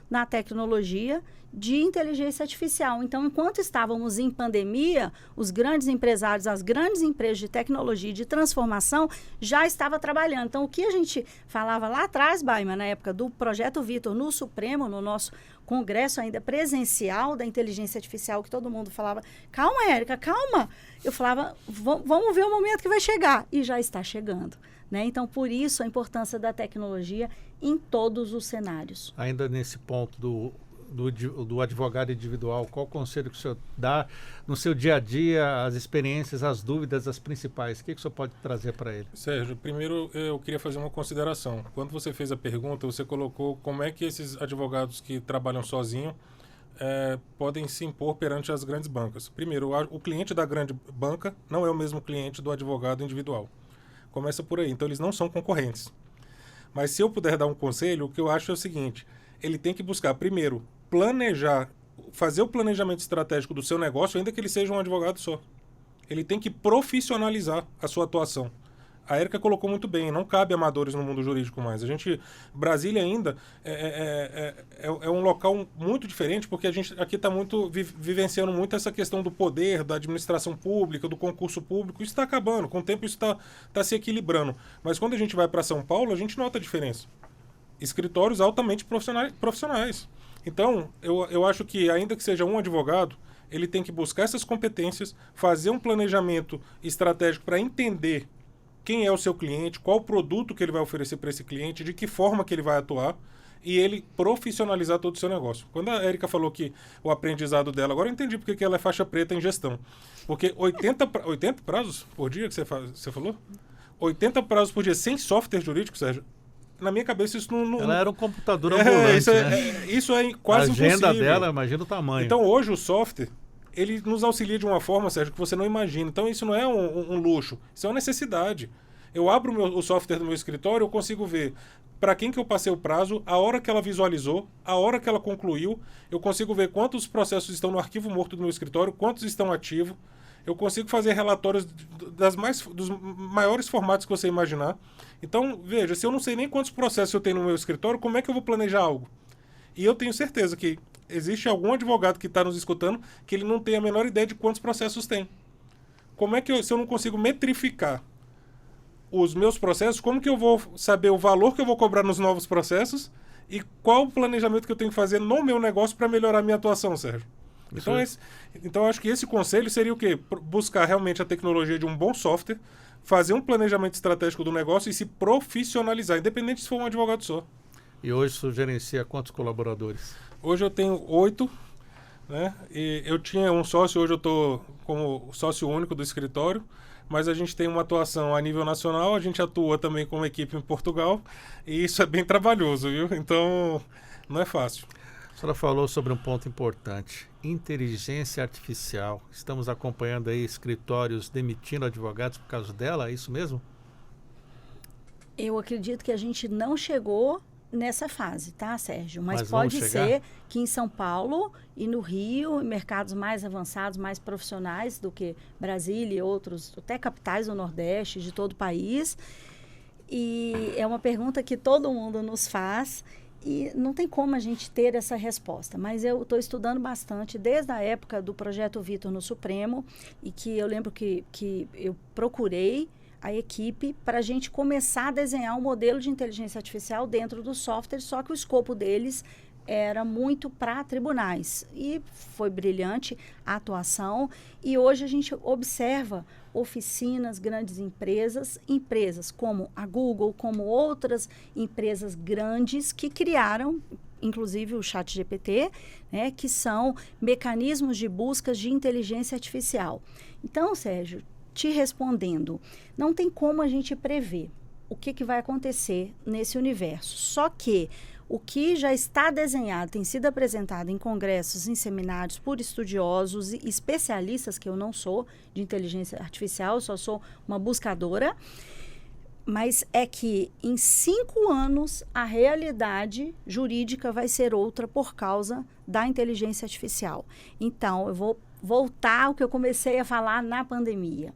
C: na tecnologia de inteligência artificial. Então, enquanto estávamos em pandemia, os grandes empresários, as grandes empresas de tecnologia e de transformação já estavam trabalhando. Então, o que a gente falava lá atrás, Baima, na época do Projeto Vitor, no Supremo, no nosso congresso ainda presencial da inteligência artificial, que todo mundo falava, calma, Érica, calma. Eu falava, vamos ver o momento que vai chegar. E já está chegando. né? Então, por isso, a importância da tecnologia em todos os cenários.
B: Ainda nesse ponto do advogado individual, qual o conselho que o senhor dá no seu dia a dia, as experiências, as dúvidas, as principais? O que o senhor pode trazer para ele?
D: Sérgio, primeiro eu queria fazer uma consideração. Quando você fez a pergunta, você colocou como é que esses advogados que trabalham sozinhos podem se impor perante as grandes bancas. Primeiro, o cliente da grande banca não é o mesmo cliente do advogado individual. Começa por aí. Então, eles não são concorrentes. Mas se eu puder dar um conselho, o que eu acho é o seguinte: ele tem que buscar, primeiro, planejar, fazer o planejamento estratégico do seu negócio, ainda que ele seja um advogado só. Ele tem que profissionalizar a sua atuação. A Érica colocou muito bem, não cabe amadores no mundo jurídico mais. Brasília ainda é um local muito diferente, porque a gente aqui está vivenciando muito essa questão do poder, da administração pública, do concurso público. Isso está acabando, com o tempo isso está se equilibrando. Mas quando a gente vai para São Paulo, a gente nota a diferença. Escritórios altamente profissionais. Então, eu acho que, ainda que seja um advogado, ele tem que buscar essas competências, fazer um planejamento estratégico para entender quem é o seu cliente, qual o produto que ele vai oferecer para esse cliente, de que forma que ele vai atuar, e ele profissionalizar todo o seu negócio. Quando a Érica falou que o aprendizado dela, agora eu entendi porque que ela é faixa preta em gestão. Porque 80 prazos por dia que você falou? 80 prazos por dia sem software jurídico, Sérgio? Na minha cabeça isso não...
B: Ela era um computador ambulante,
D: isso é quase impossível.
B: A agenda dela, imagina o tamanho.
D: Então hoje o software, ele nos auxilia de uma forma, Sérgio, que você não imagina. Então isso não é um luxo, isso é uma necessidade. Eu abro o software do meu escritório, eu consigo ver para quem que eu passei o prazo, a hora que ela visualizou, a hora que ela concluiu, eu consigo ver quantos processos estão no arquivo morto do meu escritório, quantos estão ativos, eu consigo fazer relatórios dos maiores formatos que você imaginar. Então, veja, se eu não sei nem quantos processos eu tenho no meu escritório, como é que eu vou planejar algo? E eu tenho certeza que existe algum advogado que está nos escutando que ele não tem a menor ideia de quantos processos tem. Como é que se eu não consigo metrificar os meus processos, como que eu vou saber o valor que eu vou cobrar nos novos processos e qual o planejamento que eu tenho que fazer no meu negócio para melhorar a minha atuação, Sérgio? Então, acho que esse conselho seria o quê? Buscar realmente a tecnologia de um bom software, fazer um planejamento estratégico do negócio e se profissionalizar, independente se for um advogado só.
B: E hoje você gerencia quantos colaboradores?
D: Hoje eu tenho 8, né? E eu tinha um sócio, hoje eu estou como sócio único do escritório, mas a gente tem uma atuação a nível nacional, a gente atua também como equipe em Portugal, e isso é bem trabalhoso, viu? Então, não é fácil.
B: A senhora falou sobre um ponto importante, inteligência artificial. Estamos acompanhando aí escritórios demitindo advogados por causa dela, é isso mesmo?
C: Eu acredito que a gente não chegou nessa fase, tá, Sérgio? Mas pode ser que em São Paulo e no Rio, em mercados mais avançados, mais profissionais do que Brasília e outros, até capitais do Nordeste, de todo o país. E é uma pergunta que todo mundo nos faz e não tem como a gente ter essa resposta. Mas eu estou estudando bastante desde a época do Projeto Vitor no Supremo e que eu lembro que eu procurei a equipe para a gente começar a desenhar um modelo de inteligência artificial dentro do software, só que o escopo deles era muito para tribunais. E foi brilhante a atuação. E hoje a gente observa oficinas, grandes empresas como a Google, como outras empresas grandes que criaram, inclusive o ChatGPT, né, que são mecanismos de busca de inteligência artificial. Então, Sérgio, te respondendo, não tem como a gente prever o que vai acontecer nesse universo. Só que o que já está desenhado, tem sido apresentado em congressos, em seminários por estudiosos e especialistas, que eu não sou de inteligência artificial, eu só sou uma buscadora, mas é que em 5 anos a realidade jurídica vai ser outra por causa da inteligência artificial. Então, eu vou voltar ao que eu comecei a falar na pandemia.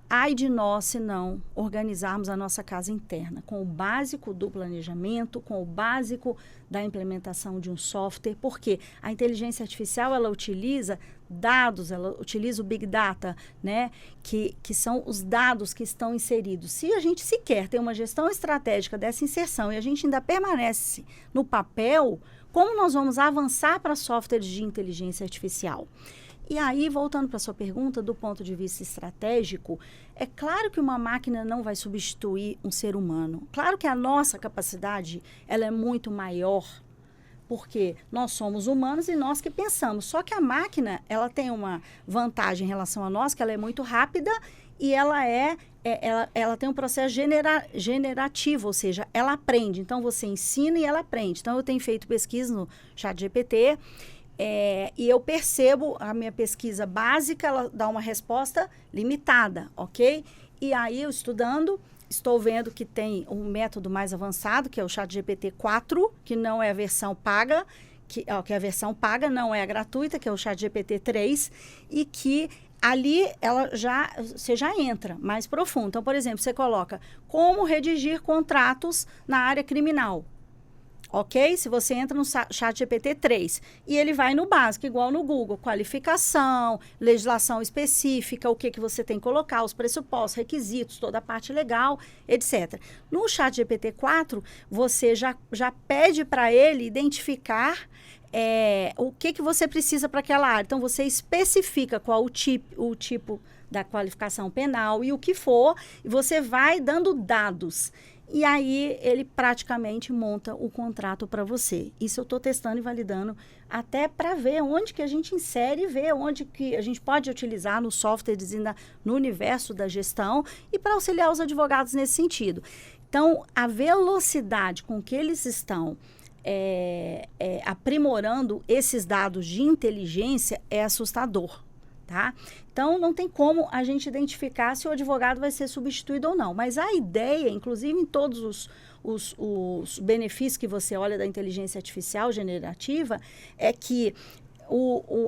C: Ai de nós se não organizarmos a nossa casa interna com o básico do planejamento, com o básico da implementação de um software, porque a inteligência artificial, ela utiliza dados, ela utiliza o Big Data, né, que são os dados que estão inseridos. Se a gente sequer tem uma gestão estratégica dessa inserção e a gente ainda permanece no papel, como nós vamos avançar para softwares de inteligência artificial? E aí, voltando para a sua pergunta, do ponto de vista estratégico, é claro que uma máquina não vai substituir um ser humano. Claro que a nossa capacidade, ela é muito maior, porque nós somos humanos e nós que pensamos. Só que a máquina, ela tem uma vantagem em relação a nós, que ela é muito rápida e ela tem um processo generativo, ou seja, ela aprende. Então, você ensina e ela aprende. Então, eu tenho feito pesquisa no ChatGPT, e eu percebo, a minha pesquisa básica, ela dá uma resposta limitada, ok? E aí, eu estudando, estou vendo que tem um método mais avançado, que é o ChatGPT 4, que não é a versão paga, que é a versão paga, não é a gratuita, que é o ChatGPT 3, e que ali você já entra mais profundo. Então, por exemplo, você coloca como redigir contratos na área criminal. Ok? Se você entra no ChatGPT 3 e ele vai no básico, igual no Google, qualificação, legislação específica, o que você tem que colocar, os pressupostos, requisitos, toda a parte legal, etc. No ChatGPT 4, você já pede para ele identificar o que você precisa para aquela área. Então, você especifica qual o tipo da qualificação penal e o que for, e você vai dando dados. E aí, ele praticamente monta o contrato para você. Isso eu estou testando e validando até para ver onde que a gente insere, ver onde que a gente pode utilizar no softwares e no universo da gestão e para auxiliar os advogados nesse sentido. Então, a velocidade com que eles estão aprimorando esses dados de inteligência é assustador. Tá? Então, não tem como a gente identificar se o advogado vai ser substituído ou não. Mas a ideia, inclusive em todos os benefícios que você olha da inteligência artificial generativa, é que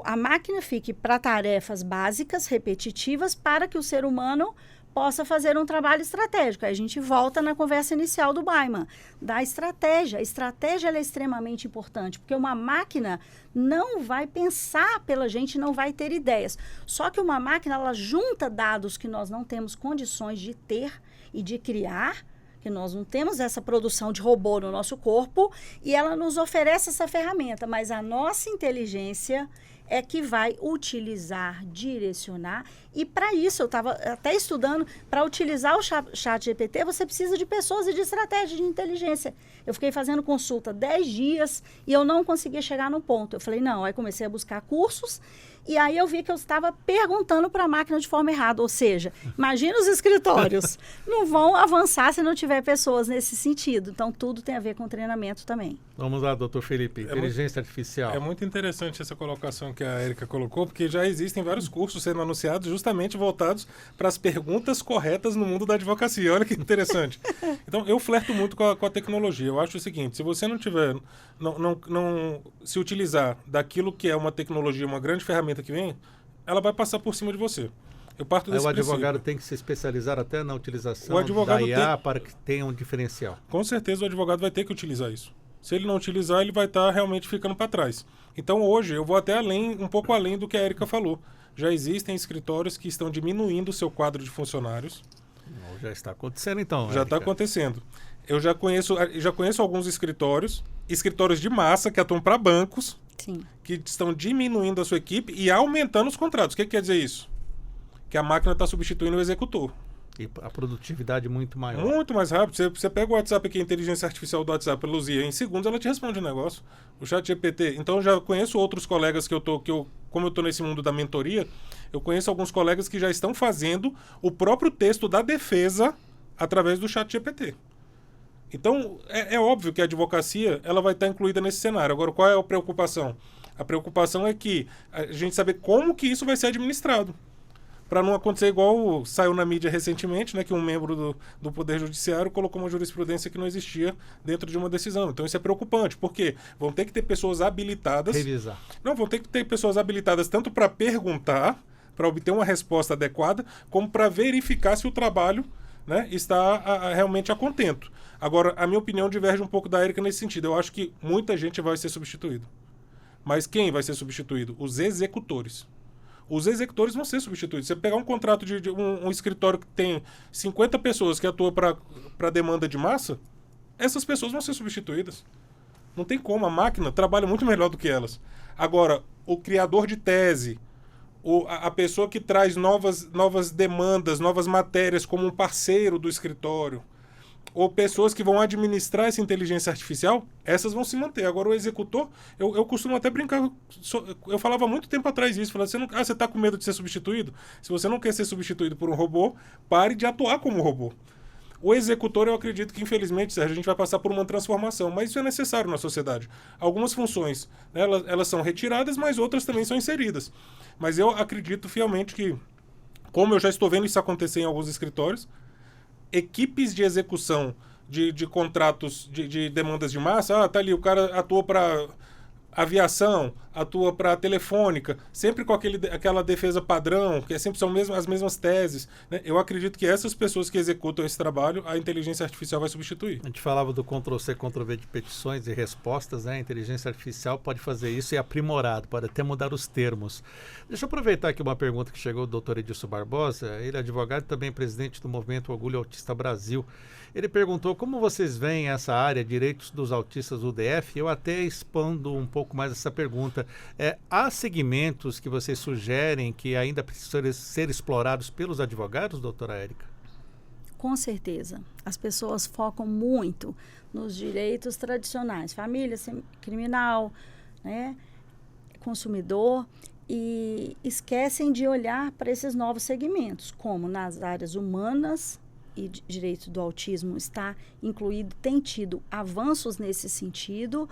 C: a máquina fique para tarefas básicas, repetitivas, para que o ser humano possa fazer um trabalho estratégico. Aí a gente volta na conversa inicial do Baiman, da estratégia. A estratégia ela é extremamente importante, porque uma máquina não vai pensar pela gente, não vai ter ideias. Só que uma máquina, ela junta dados que nós não temos condições de ter e de criar, que nós não temos essa produção de robô no nosso corpo, e ela nos oferece essa ferramenta, mas a nossa inteligência é que vai utilizar, direcionar, e para isso eu estava até estudando, para utilizar o ChatGPT, você precisa de pessoas e de estratégia de inteligência. Eu fiquei fazendo consulta 10 dias e eu não conseguia chegar no ponto. Eu falei, não, aí comecei a buscar cursos, e aí eu vi que eu estava perguntando para a máquina de forma errada, ou seja, imagina os escritórios, não vão avançar se não tiver pessoas nesse sentido. Então, tudo tem a ver com treinamento também.
B: Vamos lá, doutor Felipe, inteligência artificial.
D: É muito interessante essa colocação que a Érica colocou, porque já existem vários cursos sendo anunciados justamente voltados para as perguntas corretas no mundo da advocacia. Olha que interessante. Então, eu flerto muito com a tecnologia. Eu acho o seguinte, se você não tiver, não se utilizar daquilo que é uma tecnologia, uma grande ferramenta que vem, ela vai passar por cima de você. Eu parto desse princípio.
B: O advogado tem que se especializar até na utilização da IA para que tenha um diferencial.
D: Com certeza o advogado vai ter que utilizar isso. Se ele não utilizar, ele vai estar realmente ficando para trás. Então, hoje, eu vou até um pouco além do que a Érica falou. Já existem escritórios que estão diminuindo o seu quadro de funcionários.
B: Já está acontecendo, então.
D: Já está acontecendo. Eu já conheço alguns escritórios de massa que atuam para bancos,
C: sim,
D: que estão diminuindo a sua equipe e aumentando os contratos. O que quer dizer isso? Que a máquina está substituindo o executor.
B: E a produtividade muito maior.
D: Muito mais rápido. Você pega o WhatsApp aqui, a inteligência artificial do WhatsApp, Luzia, em segundos ela te responde o negócio. O ChatGPT. Então, eu já conheço outros colegas como eu estou nesse mundo da mentoria, eu conheço alguns colegas que já estão fazendo o próprio texto da defesa através do ChatGPT. Então, é óbvio que a advocacia ela vai estar incluída nesse cenário. Agora, qual é a preocupação? A preocupação é que a gente saber como que isso vai ser administrado. Para não acontecer igual saiu na mídia recentemente, né, que um membro do Poder Judiciário colocou uma jurisprudência que não existia dentro de uma decisão. Então isso é preocupante, porque vão ter que ter pessoas habilitadas...
B: Revisar.
D: Não, vão ter que ter pessoas habilitadas tanto para perguntar, para obter uma resposta adequada, como para verificar se o trabalho, né, está realmente a contento. Agora, a minha opinião diverge um pouco da Érica nesse sentido. Eu acho que muita gente vai ser substituído. Mas quem vai ser substituído? Os executores. Os executores vão ser substituídos. Você pegar um contrato de um escritório que tem 50 pessoas que atuam para demanda de massa, essas pessoas vão ser substituídas. Não tem como, a máquina trabalha muito melhor do que elas. Agora, o criador de tese, a pessoa que traz novas demandas, novas matérias como um parceiro do escritório, ou pessoas que vão administrar essa inteligência artificial, essas vão se manter. Agora, o executor, eu costumo até brincar, eu falava muito tempo atrás isso, falava, você está com medo de ser substituído? Se você não quer ser substituído por um robô, pare de atuar como robô. O executor, eu acredito que, infelizmente, Sérgio, a gente vai passar por uma transformação, mas isso é necessário na sociedade. Algumas funções, né, elas são retiradas, mas outras também são inseridas. Mas eu acredito fielmente que, como eu já estou vendo isso acontecer em alguns escritórios, equipes de execução de contratos de demandas de massa, tá ali, o cara atua para aviação, atua para telefônica, sempre com aquela defesa padrão, que sempre são as mesmas teses, né? Eu acredito que essas pessoas que executam esse trabalho, a inteligência artificial vai substituir.
B: A gente falava do Ctrl+C, Ctrl+V de petições e respostas, né? A inteligência artificial pode fazer isso e aprimorado, pode até mudar os termos. Deixa eu aproveitar aqui uma pergunta que chegou do Dr. Edilson Barbosa, ele é advogado e também presidente do Movimento Orgulho Autista Brasil. Ele perguntou como vocês veem essa área, direitos dos autistas do DF. Eu até expando um pouco mais essa pergunta. Há segmentos que vocês sugerem que ainda precisam ser explorados pelos advogados, doutora Érica?
C: Com certeza. As pessoas focam muito nos direitos tradicionais. Família, criminal, né, consumidor, e esquecem de olhar para esses novos segmentos, como nas áreas humanas e direito do autismo está incluído, tem tido avanços nesse sentido,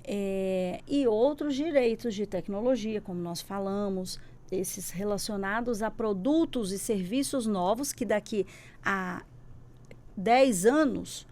C: e outros direitos de tecnologia, como nós falamos, esses relacionados a produtos e serviços novos que daqui a 10 anos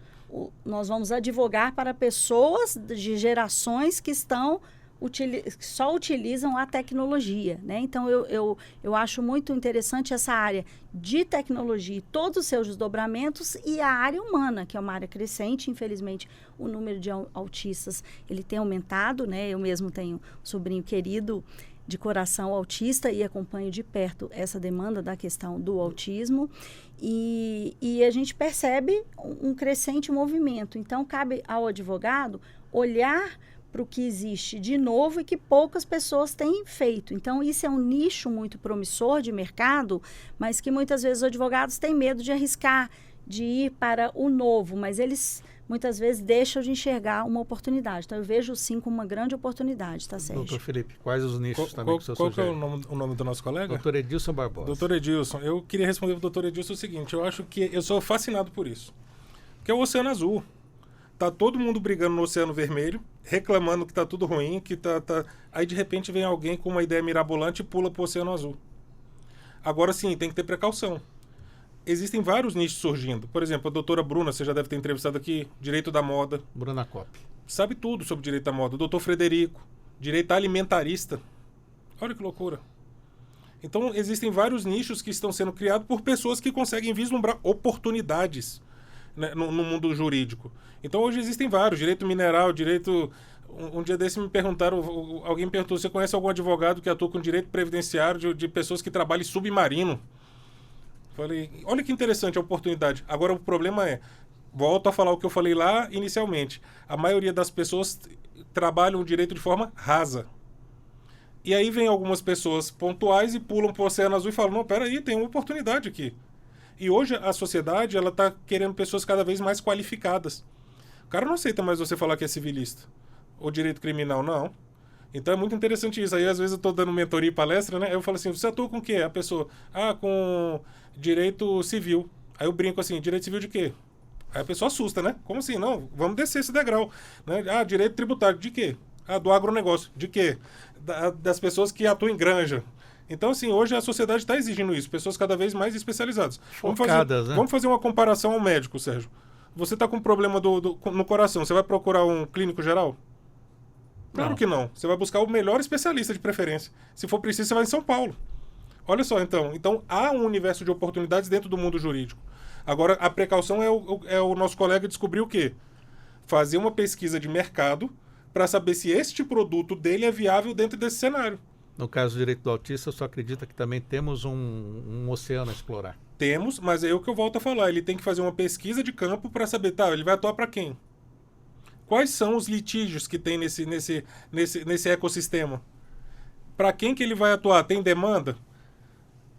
C: nós vamos advogar para pessoas de gerações que só utilizam a tecnologia, né? Então, eu acho muito interessante essa área de tecnologia e todos os seus desdobramentos e a área humana, que é uma área crescente. Infelizmente, o número de autistas ele tem aumentado, né? Eu mesmo tenho um sobrinho querido de coração autista e acompanho de perto essa demanda da questão do autismo e a gente percebe um crescente movimento. Então, cabe ao advogado olhar para o que existe de novo e que poucas pessoas têm feito. Então, isso é um nicho muito promissor de mercado, mas que muitas vezes os advogados têm medo de arriscar, de ir para o novo, mas eles muitas vezes deixam de enxergar uma oportunidade. Então, eu vejo sim como uma grande oportunidade, tá, Sérgio?
B: Doutor Felipe, quais os nichos também que o senhor
D: Qual
B: sugere?
D: que é o nome do nosso colega?
B: Doutor Edilson Barbosa.
D: Doutor Edilson, eu queria responder para o doutor Edilson o seguinte, eu acho que eu sou fascinado por isso, que é o Oceano Azul. Tá todo mundo brigando no Oceano Vermelho, reclamando que tá tudo ruim, que tá... Aí, de repente, vem alguém com uma ideia mirabolante e pula pro Oceano Azul. Agora, sim, tem que ter precaução. Existem vários nichos surgindo. Por exemplo, a doutora Bruna, você já deve ter entrevistado aqui, direito da moda.
B: Bruna Kopp.
D: Sabe tudo sobre direito da moda. O doutor Frederico, direito alimentarista. Olha que loucura. Então, existem vários nichos que estão sendo criados por pessoas que conseguem vislumbrar oportunidades, né, no mundo jurídico. Então, hoje existem vários. Direito mineral, direito... Um dia desse me perguntaram, alguém me perguntou, você conhece algum advogado que atua com direito previdenciário de pessoas que trabalham em submarino? Falei, olha que interessante a oportunidade. Agora, o problema volto a falar o que eu falei lá inicialmente. A maioria das pessoas trabalham o direito de forma rasa. E aí vem algumas pessoas pontuais e pulam para o Oceano Azul e falam, não, peraí, tem uma oportunidade aqui. E hoje a sociedade ela está querendo pessoas cada vez mais qualificadas. O cara não aceita mais você falar que é civilista. Ou direito criminal, não. Então é muito interessante isso. Aí às vezes eu estou dando mentoria e palestra, né? Eu falo assim, você atua com o quê? A pessoa, com direito civil. Aí eu brinco assim, direito civil de quê? Aí a pessoa assusta, né? Como assim? Não, vamos descer esse degrau. Né? Direito tributário, de quê? Do agronegócio, de quê? Das pessoas que atuam em granja. Então, assim, hoje a sociedade está exigindo isso, pessoas cada vez mais especializadas.
B: Focadas, né?
D: Vamos fazer uma comparação ao médico, Sérgio. Você está com um problema no coração, você vai procurar um clínico geral? Claro que não. Você vai buscar o melhor especialista de preferência. Se for preciso, você vai em São Paulo. Olha só, então. Então, há um universo de oportunidades dentro do mundo jurídico. Agora, a precaução é o nosso colega descobrir o quê? Fazer uma pesquisa de mercado para saber se este produto dele é viável dentro desse cenário.
B: No caso do direito do autista, eu só acredito que também temos um oceano a explorar.
D: Temos, mas é o que eu volto a falar. Ele tem que fazer uma pesquisa de campo para saber, ele vai atuar para quem? Quais são os litígios que tem nesse ecossistema? Para quem que ele vai atuar? Tem demanda?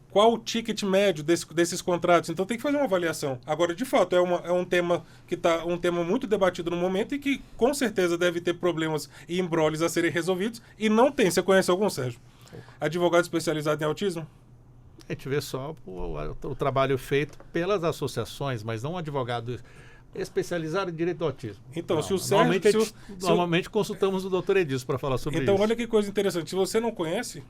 D: Qual o ticket médio desses contratos? Então tem que fazer uma avaliação. Agora, de fato, é um tema que está um tema muito debatido no momento e que com certeza deve ter problemas e embrólios a serem resolvidos. E não tem. Você conhece algum, Sérgio? Advogado especializado em autismo?
B: A gente vê só o trabalho feito pelas associações, mas não um advogado especializado em direito do autismo.
D: Então,
B: não,
D: se o Sérgio...
B: Normalmente consultamos o Dr. Edilson para falar sobre isso.
D: Então, olha que coisa interessante. Se você não conhece,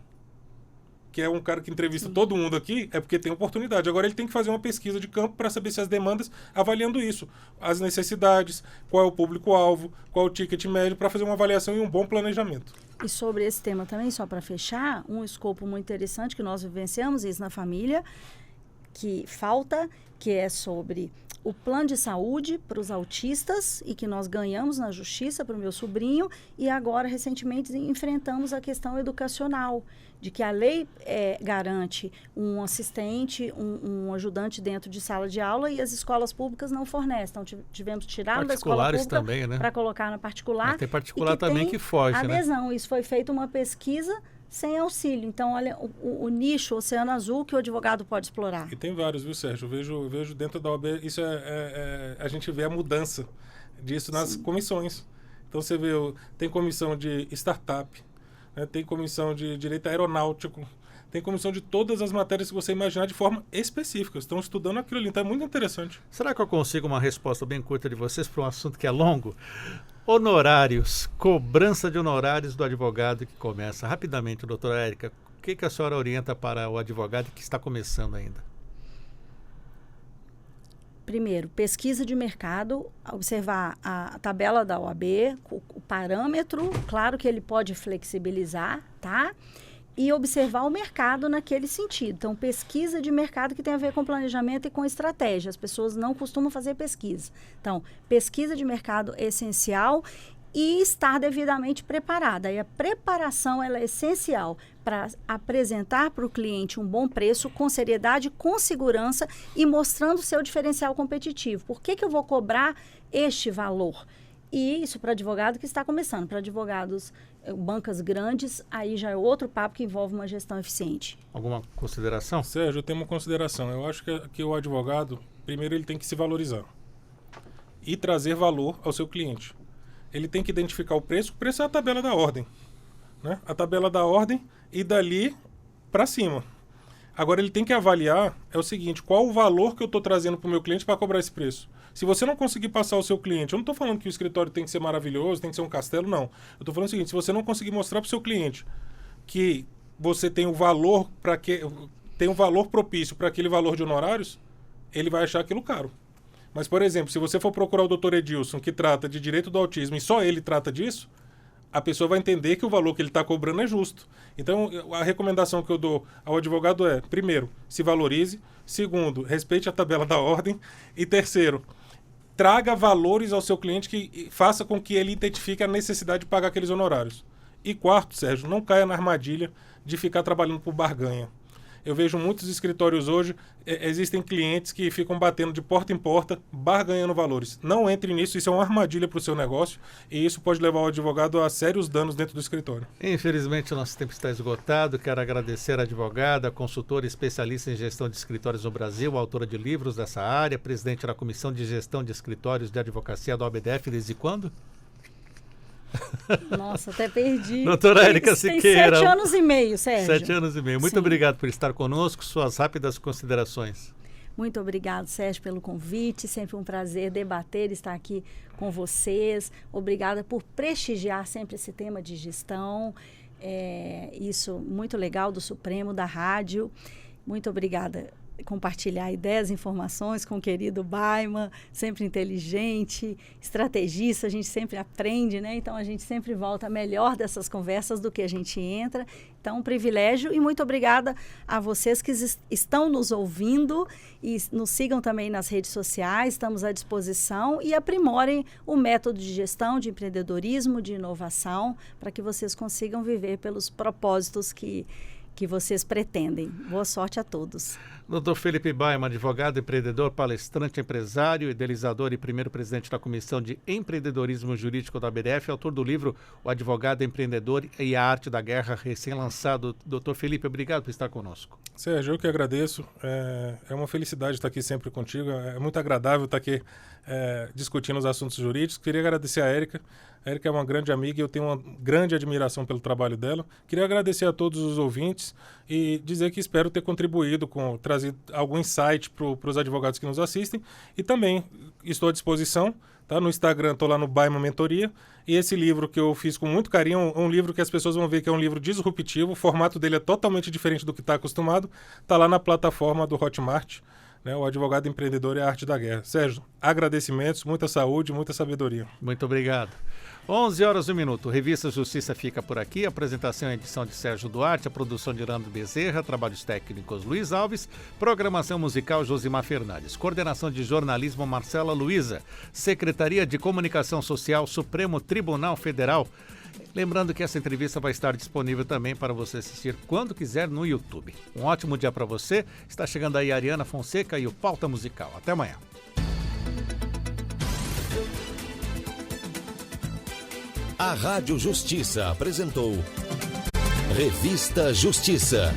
D: que é um cara que entrevista todo mundo aqui, é porque tem oportunidade. Agora ele tem que fazer uma pesquisa de campo para saber se as demandas, avaliando isso, as necessidades, qual é o público-alvo, qual é o ticket médio, para fazer uma avaliação e um bom planejamento.
C: E sobre esse tema também, só para fechar, um escopo muito interessante que nós vivenciamos isso na família, que falta, que é sobre o plano de saúde para os autistas e que nós ganhamos na justiça para o meu sobrinho e agora, recentemente, enfrentamos a questão educacional, de que a lei garante um assistente, um ajudante dentro de sala de aula e as escolas públicas não fornecem. Então, tivemos que tirar da escola pública para colocar na particular.
B: Mas tem particular também que foge,
C: adesão.
B: né?
C: Isso foi feita uma pesquisa sem auxílio. Então, olha, o nicho Oceano Azul que o advogado pode explorar.
D: E tem vários, viu, Sérgio? Eu vejo dentro da OAB, isso a gente vê a mudança disso nas comissões. Então, você vê, tem comissão de startup, né? Tem comissão de direito aeronáutico, tem comissão de todas as matérias que você imaginar de forma específica. Estão estudando aquilo ali, então é muito interessante.
B: Será que eu consigo uma resposta bem curta de vocês para um assunto que é longo? Honorários, cobrança de honorários do advogado que começa. Rapidamente, doutora Érica, o que a senhora orienta para o advogado que está começando ainda?
C: Primeiro, pesquisa de mercado, observar a tabela da OAB, o parâmetro, claro que ele pode flexibilizar, tá? E observar o mercado naquele sentido. Então, pesquisa de mercado que tem a ver com planejamento e com estratégia. As pessoas não costumam fazer pesquisa. Então, pesquisa de mercado é essencial e estar devidamente preparada. E a preparação ela é essencial para apresentar para o cliente um bom preço, com seriedade, com segurança e mostrando o seu diferencial competitivo. Por que eu vou cobrar este valor? E isso para advogado que está começando. Para advogados, bancas grandes, aí já é outro papo que envolve uma gestão eficiente.
B: Alguma consideração?
D: Sérgio, eu tenho uma consideração. Eu acho que o advogado, primeiro, ele tem que se valorizar e trazer valor ao seu cliente. Ele tem que identificar o preço é a tabela da ordem, né? A tabela da ordem e dali para cima. Agora, ele tem que avaliar, é o seguinte, qual o valor que eu estou trazendo para o meu cliente para cobrar esse preço. Se você não conseguir passar ao seu cliente, eu não estou falando que o escritório tem que ser maravilhoso, tem que ser um castelo, não. Eu estou falando o seguinte, se você não conseguir mostrar para o seu cliente que você tem o valor tem um valor propício para aquele valor de honorários, ele vai achar aquilo caro. Mas, por exemplo, se você for procurar o Dr. Edilson, que trata de direito do autismo, e só ele trata disso, a pessoa vai entender que o valor que ele está cobrando é justo. Então, a recomendação que eu dou ao advogado é, primeiro, se valorize. Segundo, respeite a tabela da ordem. E terceiro, traga valores ao seu cliente que faça com que ele identifique a necessidade de pagar aqueles honorários. E quarto, Sérgio, não caia na armadilha de ficar trabalhando por barganha. Eu vejo muitos escritórios hoje, existem clientes que ficam batendo de porta em porta, barganhando valores. Não entre nisso, isso é uma armadilha para o seu negócio e isso pode levar o advogado a sérios danos dentro do escritório.
B: Infelizmente, o nosso tempo está esgotado. Quero agradecer a advogada, consultora especialista em gestão de escritórios no Brasil, autora de livros dessa área, presidente da Comissão de Gestão de Escritórios de Advocacia da OABDF. Desde quando?
C: Nossa, até perdi.
B: Doutora Érica Siqueira.
C: 7 anos e meio, Sérgio.
B: 7 anos e meio. Muito obrigado por estar conosco. Suas rápidas considerações.
C: Muito obrigado, Sérgio, pelo convite. Sempre um prazer debater, estar aqui com vocês. Obrigada por prestigiar sempre esse tema de gestão. Isso muito legal do Supremo, da rádio. Muito obrigada. Compartilhar ideias, informações com o querido Baiman, sempre inteligente, estrategista, a gente sempre aprende, né? Então, a gente sempre volta melhor dessas conversas do que a gente entra. Então, um privilégio e muito obrigada a vocês que estão nos ouvindo e nos sigam também nas redes sociais, estamos à disposição e aprimorem o método de gestão, de empreendedorismo, de inovação, para que vocês consigam viver pelos propósitos que que vocês pretendem. Boa sorte a todos.
B: Dr. Felipe Baiman, advogado, empreendedor, palestrante, empresário, idealizador e primeiro presidente da Comissão de Empreendedorismo Jurídico da BDF, autor do livro O Advogado Empreendedor e a Arte da Guerra, recém-lançado. Dr. Felipe, obrigado por estar conosco.
D: Sérgio, eu que agradeço. É uma felicidade estar aqui sempre contigo. É muito agradável estar aqui discutindo os assuntos jurídicos. Queria agradecer a Érica. A Érica é uma grande amiga e eu tenho uma grande admiração pelo trabalho dela. Queria agradecer a todos os ouvintes e dizer que espero ter contribuído com trazer algum insight para os advogados que nos assistem. E também estou à disposição, tá? No Instagram estou lá no Baiman Mentoria. E esse livro que eu fiz com muito carinho é um livro que as pessoas vão ver que é um livro disruptivo. O formato dele é totalmente diferente do que está acostumado. Está lá na plataforma do Hotmart. O Advogado Empreendedor e a Arte da Guerra. Sérgio, agradecimentos, muita saúde, muita sabedoria.
B: Muito obrigado. 11h01. Revista Justiça fica por aqui. Apresentação e edição de Sérgio Duarte, a produção de Irando Bezerra, trabalhos técnicos Luiz Alves, programação musical Josimar Fernandes, coordenação de jornalismo Marcela Luiza, Secretaria de Comunicação Social Supremo Tribunal Federal. Lembrando que essa entrevista vai estar disponível também para você assistir quando quiser no YouTube. Um ótimo dia para você. Está chegando aí a Ariana Fonseca e o Pauta Musical. Até amanhã.
A: A Rádio Justiça apresentou Revista Justiça.